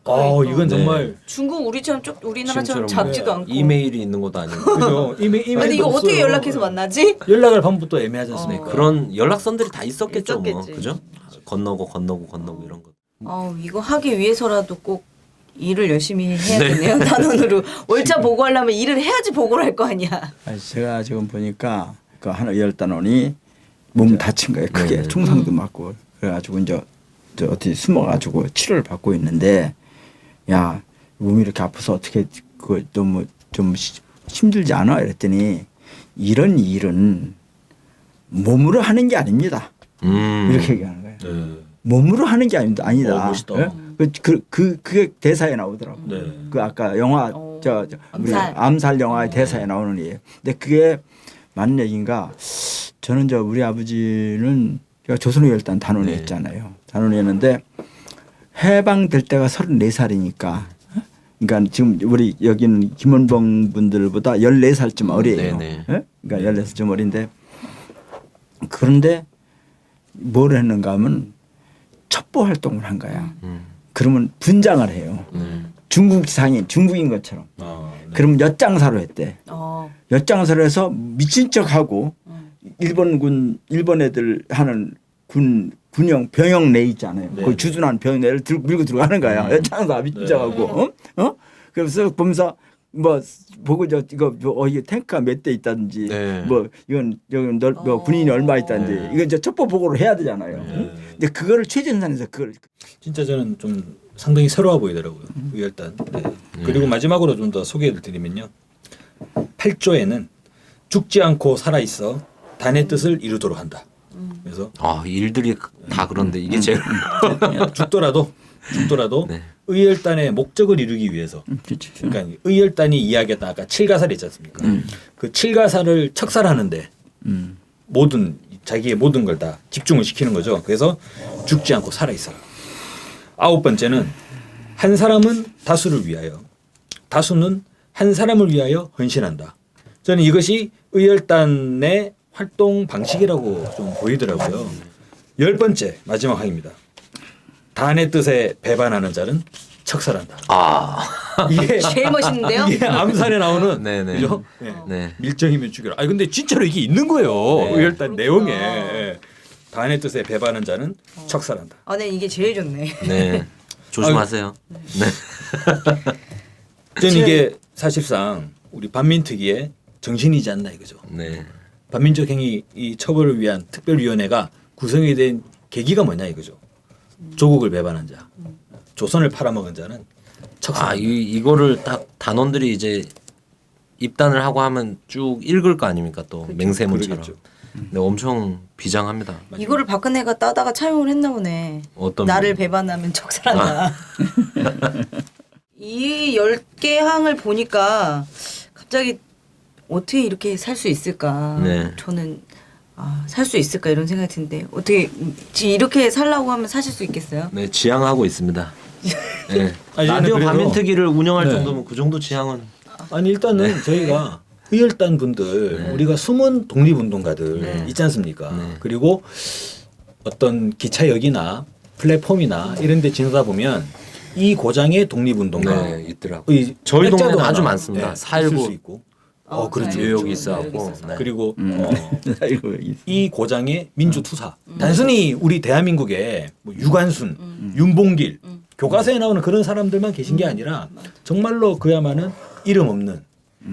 이건 정말 네. 중국 우리나라처럼 지금처럼 작지도 뭐 않고. 이메일이 있는 것도 아니고 그죠. 이메일도 근데 이거 어떻게 없어요. 연락해서 만나지? 연락할 방법도 애매하지 않습니까? 그런 연락선들이 다 있었겠죠. 뭐. 있었겠지. 그죠? 건너고 이런 거. 이거 하기 위해서라도 꼭 일을 열심히 해야겠네요. 단원으로 월차 보고하려면 일을 해야지 보고를 할 거 아니야. 아니, 제가 지금 보니까 그 하나 의열단원이 몸 다친 거예요. 크게 총상도 맞고 그래가지고 이제 어디 숨어가지고 치료를 받고 있는데 야 몸이 이렇게 아파서 어떻게 그 너무 좀 힘들지 않아? 이랬더니 이런 일은 몸으로 하는 게 아닙니다. 이렇게 얘기하는 거예요. 네. 몸으로 하는 게 아니다. 멋있다. 예? 그게 대사에 나오더라고. 네. 그 아까 영화 우리 암살 영화의 대사에 나오는 얘기예요. 근데 그게 맞는 얘기인가? 저는 우리 아버지는 제가 조선의열단 단원이었잖아요. 단원이었는데 해방될 때가 34살이니까 그러니까 지금 우리 여기는 김원봉 분들보다 14살쯤 어려요. 네네. 예? 그러니까 14살쯤 어린데 그런데 뭘 했는가 하면 첩보 활동을 한 거야. 그러면 분장을 해요. 중국 상인, 중국인 것처럼. 그러면 엿장사로 했대. 엿장사로 해서 미친 척하고 일본 애들 하는 군용 병영 내 있잖아요. 거기 주둔한 병영 내를 밀고 들어가는 거야. 엿장사 미친 척하고. 그래서 보면서 뭐 보고 이게 탱크가 몇 대 있다든지 뭐 이건 뭐 군인이 얼마 있다든지 이건 이제 첩보 보고를 해야 되잖아요. 근데 그거를 최전선에서 그걸 진짜 저는 좀 상당히 새로워 보이더라고요. 의열단. 네. 그리고 마지막으로 좀 더 소개를 드리면요. 8조에는 죽지 않고 살아 있어 단의 뜻을 이루도록 한다. 그래서 일들이 다 그런데 이게 제일 죽더라도 네. 의열단의 목적을 이루기 위해서 그러니까 의열단이 이야기했던 아까 칠가살 있지 않습니까? 그 칠가살을 척살하는데 자기의 모든 걸 다 집중을 시키는 거죠. 그래서 죽지 않고 살아 있어라. 9번째는 한 사람은 다수를 위하여 다수는 한 사람을 위하여 헌신한다. 저는 이것이 의열단의 활동 방식이라고 좀 보이더라고요. 10번째 마지막 항입니다. 단의 뜻에 배반하는 자는 척살한다. 이게 제일 멋있는데요? 이게 암살에 나오는 네네. 그죠? 네. 밀정이면 죽여라. 아니 근데 진짜로 이게 있는 거예요. 의열단 내용에 단의 뜻에 배반하는 자는 척살한다. 네, 이게 제일 좋네. 네. 조심하세요. 네. 저는 이게 사실상 우리 반민특위의 정신이지 않나 이거죠. 네. 반민족 행위 이 처벌을 위한 특별위원회가 구성이 된 계기가 뭐냐 이거죠. 조국을 배반한 자, 조선을 팔아먹은 자는 척살. 이거를 딱 단원들이 이제 입단을 하고 하면 쭉 읽을 거 아닙니까 또 맹세문처럼. 그러겠죠. 근데 엄청 비장합니다. 이거를 박근혜가 따다가 차용을 했나 보네. 어떤 나를 부분? 배반하면 척살한다. 이 10개 항을 보니까 갑자기 어떻게 이렇게 살 수 있을까. 네. 저는 살 수 있을까 이런 생각이 드는데 어떻게 이렇게 살라고 하면 사실 수 있겠어요? 네, 지향하고 있습니다. 네. 아니, 라디오 그래도- 반민특위를 운영할 네. 정도면 그 정도 지향은 아니 일단은 저희가 의열단 분들 우리가 숨은 독립운동가들 있지 않습니까? 그리고 어떤 기차역이나 플랫폼이나 이런 데 지나다 보면 이 고장의 독립운동가 있더라고. 이 저희 백자도 동네는 아주 하나, 많습니다. 있을 수 4.19 있고. 그렇죠. 뉴욕이 있어갖고. 네. 그리고 이거 이 고장의 민주투사. 단순히 우리 대한민국에 뭐 유관순, 윤봉길, 교과서에 나오는 그런 사람들만 계신 게 아니라 정말로 그야말은 이름 없는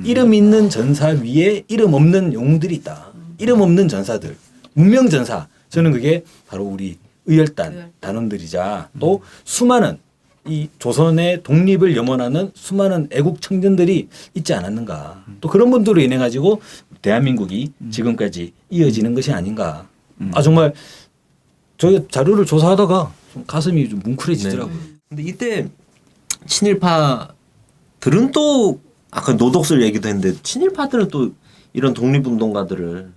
이름 있는 전사 위에 이름 없는 영웅들이 있다. 이름 없는 전사들. 문명 전사. 저는 그게 바로 우리 의열단 단원들이자 또 수많은 이 조선의 독립을 염원하는 수많은 애국 청년들이 있지 않았는가. 또 그런 분들로 인해 가지고 대한민국이 지금까지 이어지는 것이 아닌가. 정말 저희 자료를 조사하다가 좀 가슴이 좀 뭉클해지더라고요. 근데 이때 친일파들은 또 아까 노독설 얘기도 했는데 친일파들은 또 이런 독립운동가들을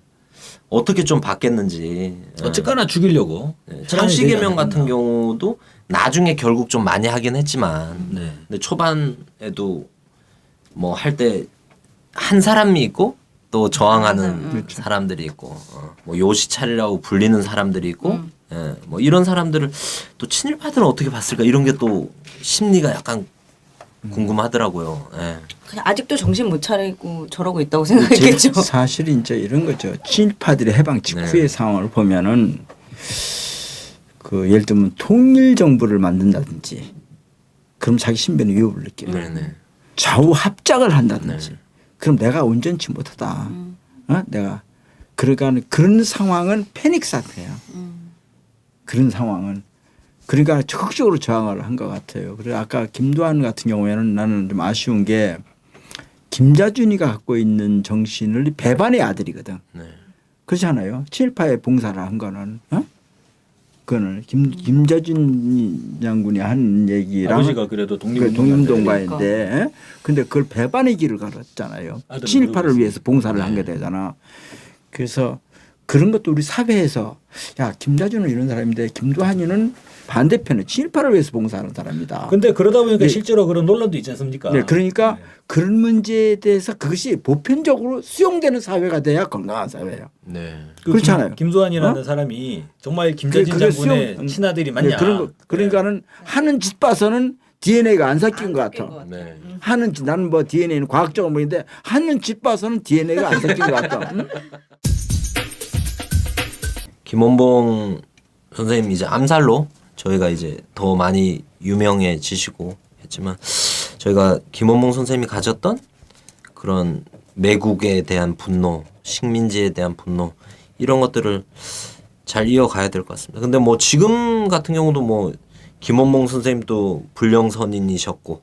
어떻게 좀 받겠는지. 어쨌거나 죽이려고. 창씨개명 같은 경우도 나중에 결국 좀 많이 하긴 했지만 근데 초반에도 뭐 할 때 한 사람이 있고 또 저항하는 사람들이 있고 뭐 요시 차리라고 불리는 사람들이 있고 뭐 이런 사람들을 또 친일파들은 어떻게 봤을까 이런 게 또 심리가 약간 궁금하더라고요. 예. 그냥 아직도 정신 못 차리고 저러고 있다고 생각했겠죠. 사실 이제 이런 거죠. 친일파들의 해방 직후의 상황을 보면은 그 예를 들면 통일 정부를 만든다든지 그럼 자기 신변의 위협을 느껴요. 네네. 좌우 합작을 한다든지 그럼 내가 온전치 못하다. 내가 그러니까 그런 상황은 패닉 사태야. 그런 상황은 그러니까 적극적으로 저항을 한 것 같아요. 그리고 아까 김두한 같은 경우에는 나는 좀 아쉬운 게 김자준이가 갖고 있는 정신을 배반의 아들이거든. 그렇지 않아요? 친일파에 봉사를 한 거는 그거는 김자준 장군이 한 얘기랑 아버지가 그래도 독립운동가인데 근데 그걸 배반의 길을 걸었잖아요. 아들은 친일파를 그러고 위해서 봉사를 한 게 되잖아. 그래서 그런 것도 우리 사회에서 야 김자준은 이런 사람인데 김두한이는 반대편에 친일파를 위해서 봉사하는 사람이다. 근데 그러다 보니까 네. 실제로 그런 논란도 있지 않습니까? 네, 그러니까 그런 문제에 대해서 그것이 보편적으로 수용되는 사회가 돼야 건강한 사회예요. 네. 그렇잖아요. 김두한이라는 사람이 정말 김자진 그게 장군의 수용- 친아들이 맞냐? 네, 그런 거 그러니까는 하는 짓 봐서는 DNA가 안 섞인 것 같아. 네. 하는 짓 나는 뭐 DNA는 과학적으로 보는데 하는 짓 봐서는 DNA가 안 섞인 것 같아. 응? 김원봉 선생님 이제 암살로 저희가 이제 더 많이 유명해지시고 했지만 저희가 김원봉 선생님이 가졌던 그런 매국에 대한 분노, 식민지에 대한 분노 이런 것들을 잘 이어가야 될 것 같습니다. 근데 뭐 지금 같은 경우도 뭐 김원봉 선생님도 불령선인이셨고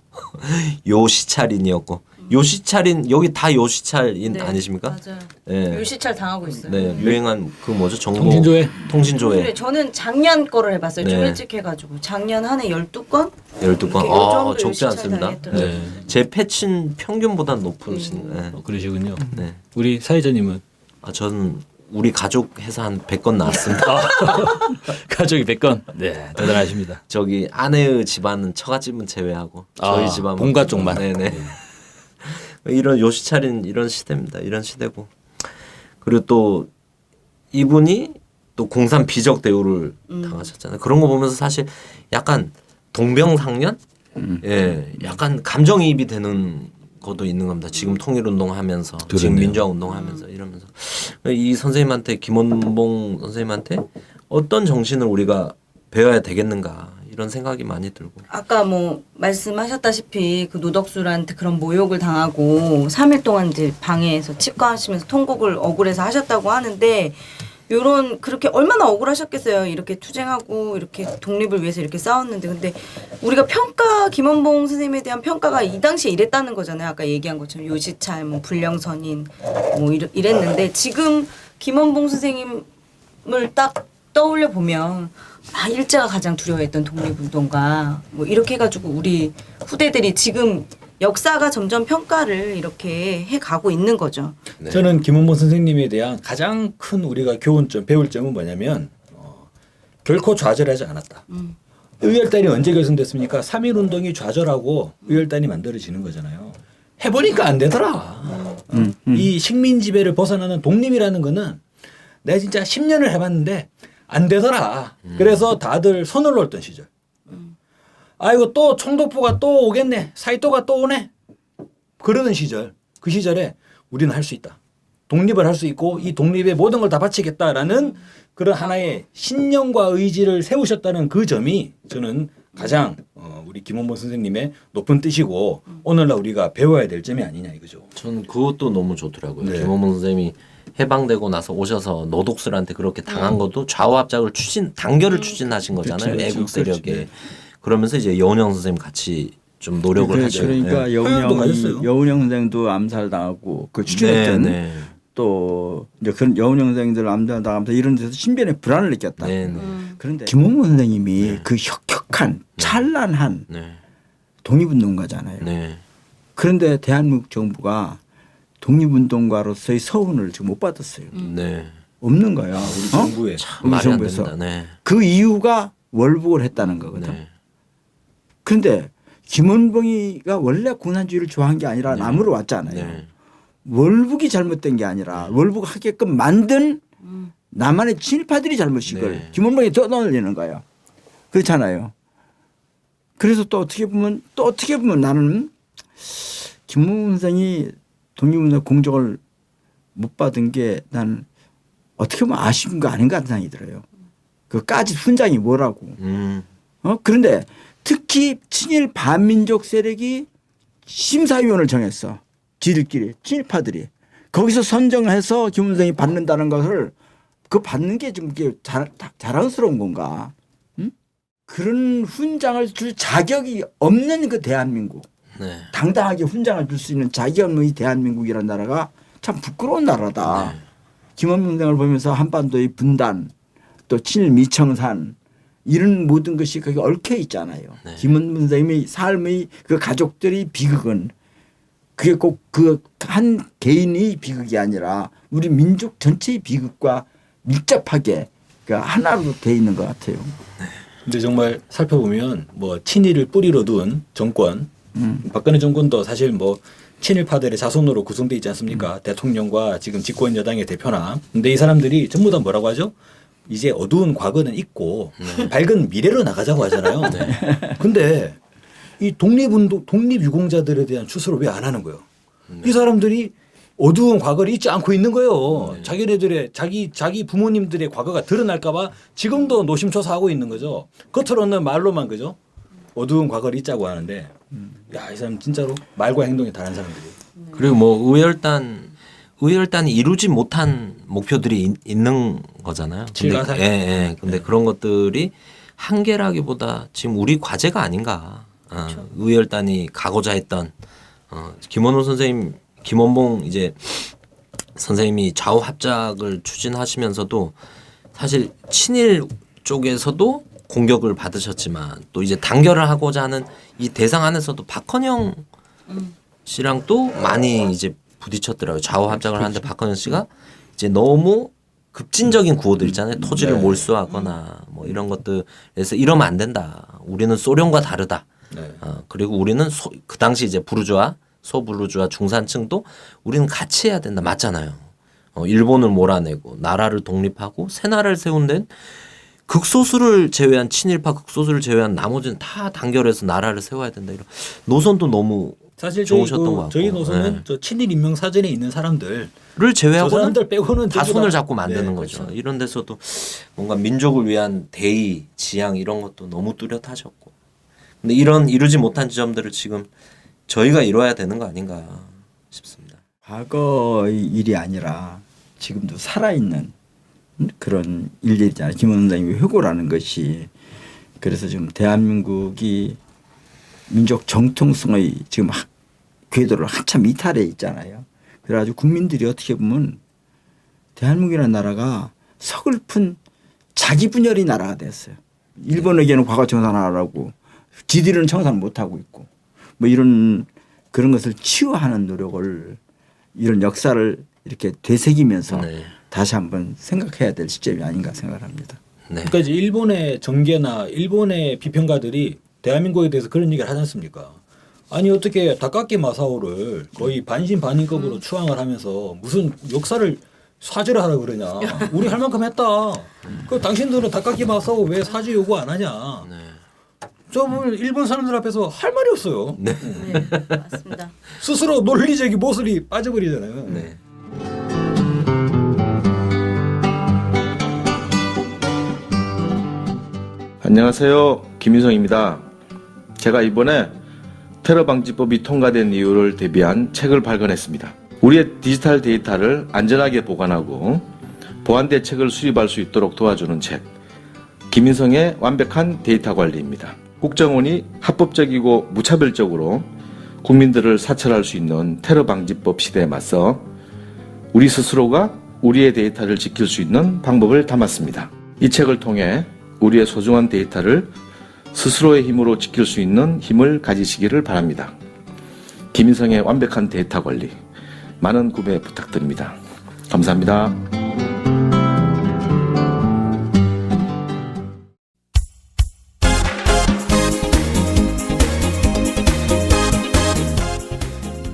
요시찰인이었고 요시찰인 여기 다 요시찰인 아니십니까? 맞아요. 네. 유시찰 당하고 있어요. 네, 유행한 그 뭐죠? 정보 통신조회? 통신조회. 근데 저는 작년 거를 해봤어요. 좀 네. 일찍 해가지고 작년 한 해 12건? 12건. 요 아, 정도 적지 유시찰 않습니다. 당했더라고요. 네. 제 패친 평균보다 높으신. 네. 그러시군요. 네. 우리 사회자님은 아, 저는 우리 가족 해서 한 100건 나왔습니다. 가족이 100건. 네, 대단하십니다. 저기 아내의 집안은 처갓집은 제외하고 저희 집안 본가 쪽만. 네네. 이런 요시찰인 이런 시대입니다. 이런 시대고. 그리고 또 이분이 또 공산 비적 대우를 당하셨잖아요. 그런 거 보면서 사실 약간 동병상련? 예, 약간 감정이입이 되는 것도 있는 겁니다. 지금 통일운동하면서, 지금 그러네요. 민주화운동하면서 이러면서 이 선생님한테 김원봉 선생님한테 어떤 정신을 우리가 배워야 되겠는가 이런 생각이 많이 들고. 아까 뭐 말씀하셨다시피 그 노덕술한테 그런 모욕을 당하고 3일 동안 이제 방에서 치과하시면서 통곡을 억울해서 하셨다고 하는데 요런 그렇게 얼마나 억울하셨겠어요. 이렇게 투쟁하고 이렇게 독립을 위해서 이렇게 싸웠는데 근데 우리가 평가 김원봉 선생님에 대한 평가가 이 당시에 이랬다는 거잖아요. 아까 얘기한 것처럼 요시찰 뭐 불령선인 뭐 이랬는데 지금 김원봉 선생님을 딱 떠올려 보면 아 일제가 가장 두려워했던 독립운동가 뭐 이렇게 해가지고 우리 후대들이 지금 역사가 점점 평가를 이렇게 해가고 있는 거죠. 네. 저는 김원봉 선생님에 대한 가장 큰 우리가 교훈점, 배울 점은 뭐냐면 결코 좌절하지 않았다. 의열단이 언제 결성됐습니까? 3.1운동이 좌절하고 의열단이 만들어지는 거잖아요. 해보니까 안 되더라. 이 식민 지배를 벗어나는 독립이라는 거는 내가 진짜 10년을 해봤는데 안 되더라. 그래서 다들 손을 놓았던 시절. 아이고 또 총독부가 또 오겠네. 사이토가 또 오네. 그러던 시절. 그 시절에 우리는 할 수 있다. 독립을 할 수 있고 이 독립에 모든 걸 다 바치겠다라는 그런 하나의 신념과 의지를 세우셨다는 그 점이 저는 가장 우리 김원봉 선생님의 높은 뜻이고 오늘날 우리가 배워야 될 점이 아니냐 이거죠. 저는 그것도 너무 좋더라고요. 네. 김원봉 선생님이 해방되고 나서 오셔서 노독술한테 그렇게 당한 것도 좌우합작을 단결을 추진하신 거잖아요. 그렇죠, 애국 세력에. 그렇죠. 네. 그러면서 이제 여운형 선생님 같이 좀 노력을 하죠. 그러니까 네. 화연도 가졌어요. 여운형 선생도 암살당하고 그 추진했던 네, 또 이제 그런 여운형 선생들 암살당하면서 이런 데서 신변의 불안을 느꼈다. 네, 네. 그런데 김원봉 선생님이 그 혁혁한 찬란한 네. 독립운동가잖아요. 네. 그런데 대한민국 정부가 독립운동가로서의 서훈을 지금 못 받았어요. 네. 없는 거야. 우리 정부에. 참 말이 안 정부에서. 됩니다. 네. 그 이유가 월북을 했다는 거거든. 네. 그런데 김원봉이가 원래 공산주의를 좋아한 게 아니라 남으로 왔잖아요. 네. 월북이 잘못된 게 아니라 월북하게끔 만든 남한의 친일파들이 잘못이걸 네. 김원봉이 떠날리는 거예요. 그렇잖아요. 그래서 또 어떻게 보면 나는 김원봉 선생이 독립운동 공적을 못 받은 게 난 어떻게 보면 아쉬운 거 아닌가 하는 생각이 들어요. 그까지 훈장이 뭐라고. 그런데 특히 친일 반민족 세력이 심사위원을 정했어. 지들끼리 친일파들이 거기서 선정해서 김원봉이 받는다는 것을 그 받는 게 좀 자랑스러운 건가? 응? 그런 훈장을 줄 자격이 없는 그 대한민국, 네. 당당하게 훈장을 줄 수 있는 자격이 없는 이 대한민국이라는 나라가 참 부끄러운 나라다. 김원봉 등을 보면서 한반도의 분단, 또 친일 미청산 이런 모든 것이 거기 얽혀 있잖아요. 네. 김원봉 선생님의 삶의 그 가족들의 비극은 그게 꼭 그 한 개인의 비극이 아니라 우리 민족 전체의 비극과 밀접하게 하나로 돼 있는 것 같아요. 근데 정말 살펴보면 뭐 친일을 뿌리로 둔 정권, 박근혜 정권도 사실 뭐 친일파들의 자손으로 구성돼 있지 않습니까? 대통령과 지금 집권 여당의 대표나. 근데 이 사람들이 전부 다 뭐라고 하죠? 이제 어두운 과거는 잊고 밝은 미래로 나가자고 하잖아요. 근데 이 독립유공자들에 대한 추수를 왜 안 하는 거예요? 이 사람들이 어두운 과거를 잊지 않고 있는 거예요. 자기네들의 자기 부모님들의 과거가 드러날까봐 지금도 노심초사하고 있는 거죠. 겉으로는 말로만 그죠? 어두운 과거를 잊자고 하는데, 야, 이 사람 진짜로 말과 행동이 다른 사람들이. 그리고 뭐 의열단이 이루지 못한 목표들이 있는 거잖아요. 칠가사. 예. 근데 그런 것들이 한계라기보다 지금 우리 과제가 아닌가. 의열단이 가고자 했던 김원호 선생님, 김원봉 이제 선생님이 좌우 합작을 추진하시면서도 사실 친일 쪽에서도 공격을 받으셨지만 또 이제 단결을 하고자 하는 이 대상 안에서도 박헌영 씨랑 또 많이 이제 부딪혔더라고요. 좌우 합작을 하는데 박헌영 씨가 이제 너무 급진적인 구호들 있잖아요. 토지를 몰수하거나 뭐 이런 것들에서 이러면 안 된다. 우리는 소련과 다르다. 그리고 우리는 그 당시 이제 부르주아, 소부르주아 중산층도 우리는 같이 해야 된다. 맞잖아요. 일본을 몰아내고 나라를 독립하고 새 나라를 세운 데는 극소수를 제외한 친일파 극소수를 제외한 나머지는 다 단결해서 나라를 세워야 된다. 이런 노선도 너무 사실 좋으셨던 것 같고. 저희 노선은 저 친일 인명 사전에 있는 사람들을 제외하고는 저 사람들 빼고는 다 전부 손을 잡고 만드는 네, 거죠. 그렇죠. 이런 데서도 뭔가 민족을 위한 대의, 지향 이런 것도 너무 뚜렷하셨고. 근데 이런 이루지 못한 지점들을 지금 저희가 이뤄야 되는 거 아닌가 싶습니다. 과거의 일이 아니라 지금도 살아있는 그런 일들이잖아요. 김원호 선생님의 회고라는 것이. 그래서 지금 대한민국이 민족 정통성의 지금 궤도를 한참 이탈해 있잖아요. 그래가지고 국민들이 어떻게 보면 대한민국이라는 나라가 서글픈 자기 분열의 나라가 됐어요. 일본에게는 과거 청산하라고 지들은 청산 못하고 있고 뭐 이런 그런 것을 치유하는 노력을 이런 역사를 이렇게 되새기면서 다시 한번 생각해야 될 시점이 아닌가 생각을 합니다. 그러니까 이제 일본의 정계나 일본의 비평가들이 대한민국에 대해서 그런 얘기를 하지 않습니까? 아니 어떻게 다카키 마사오를 거의 반신반인급으로 추앙을 하면서 무슨 역사를 사죄를 하라 그러냐. 우리 할 만큼 했다. 그 당신들은 다카키 마사오 왜 사죄 요구 안 하냐. 저 보면 일본 사람들 앞에서 할 말이 없어요. 네, 맞습니다. 스스로 논리적인 모습이 빠져버리잖아요. 네. 안녕하세요. 김윤성입니다. 제가 이번에 테러 방지법이 통과된 이유를 대비한 책을 발간했습니다. 우리의 디지털 데이터를 안전하게 보관하고 보안 대책을 수립할 수 있도록 도와주는 책, 김윤성의 완벽한 데이터 관리입니다. 국정원이 합법적이고 무차별적으로 국민들을 사찰할 수 있는 테러 방지법 시대에 맞서 우리 스스로가 우리의 데이터를 지킬 수 있는 방법을 담았습니다. 이 책을 통해 우리의 소중한 데이터를 스스로의 힘으로 지킬 수 있는 힘을 가지시기를 바랍니다. 김인성의 완벽한 데이터 관리, 많은 구매 부탁드립니다. 감사합니다.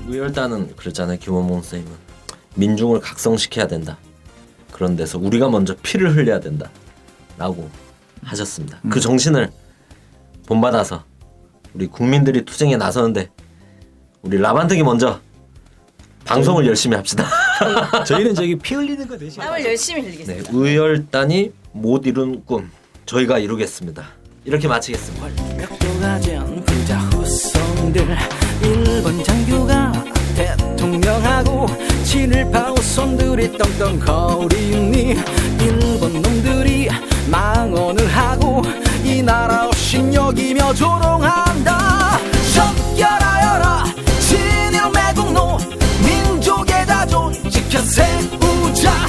의열단은 그랬잖아요. 김원봉 선생님은 민중을 각성시켜야 된다. 그런 데서 우리가 먼저 피를 흘려야 된다 라고 하셨습니다. 그 정신을 본받아서 우리 국민들이 투쟁에 나서는데 우리 라반등이 먼저 방송을 열심히 합시다. 저희는 저기 피 흘리는 거 대신 땀을 열심히 흘리겠습니다. 네, 의열단이 못 이룬 꿈 저희가 이루겠습니다. 이렇게 마치겠습니다. 벽도 가진 부자 후손들 일본 장교가 대통령하고 친일파 후손들이 떵떵거리니 일본 놈들이 망언을 하고 이 나라 없인 여기며 조롱한다. 적결하여라 친일 매국노 민족의 자존 지켜 세우자.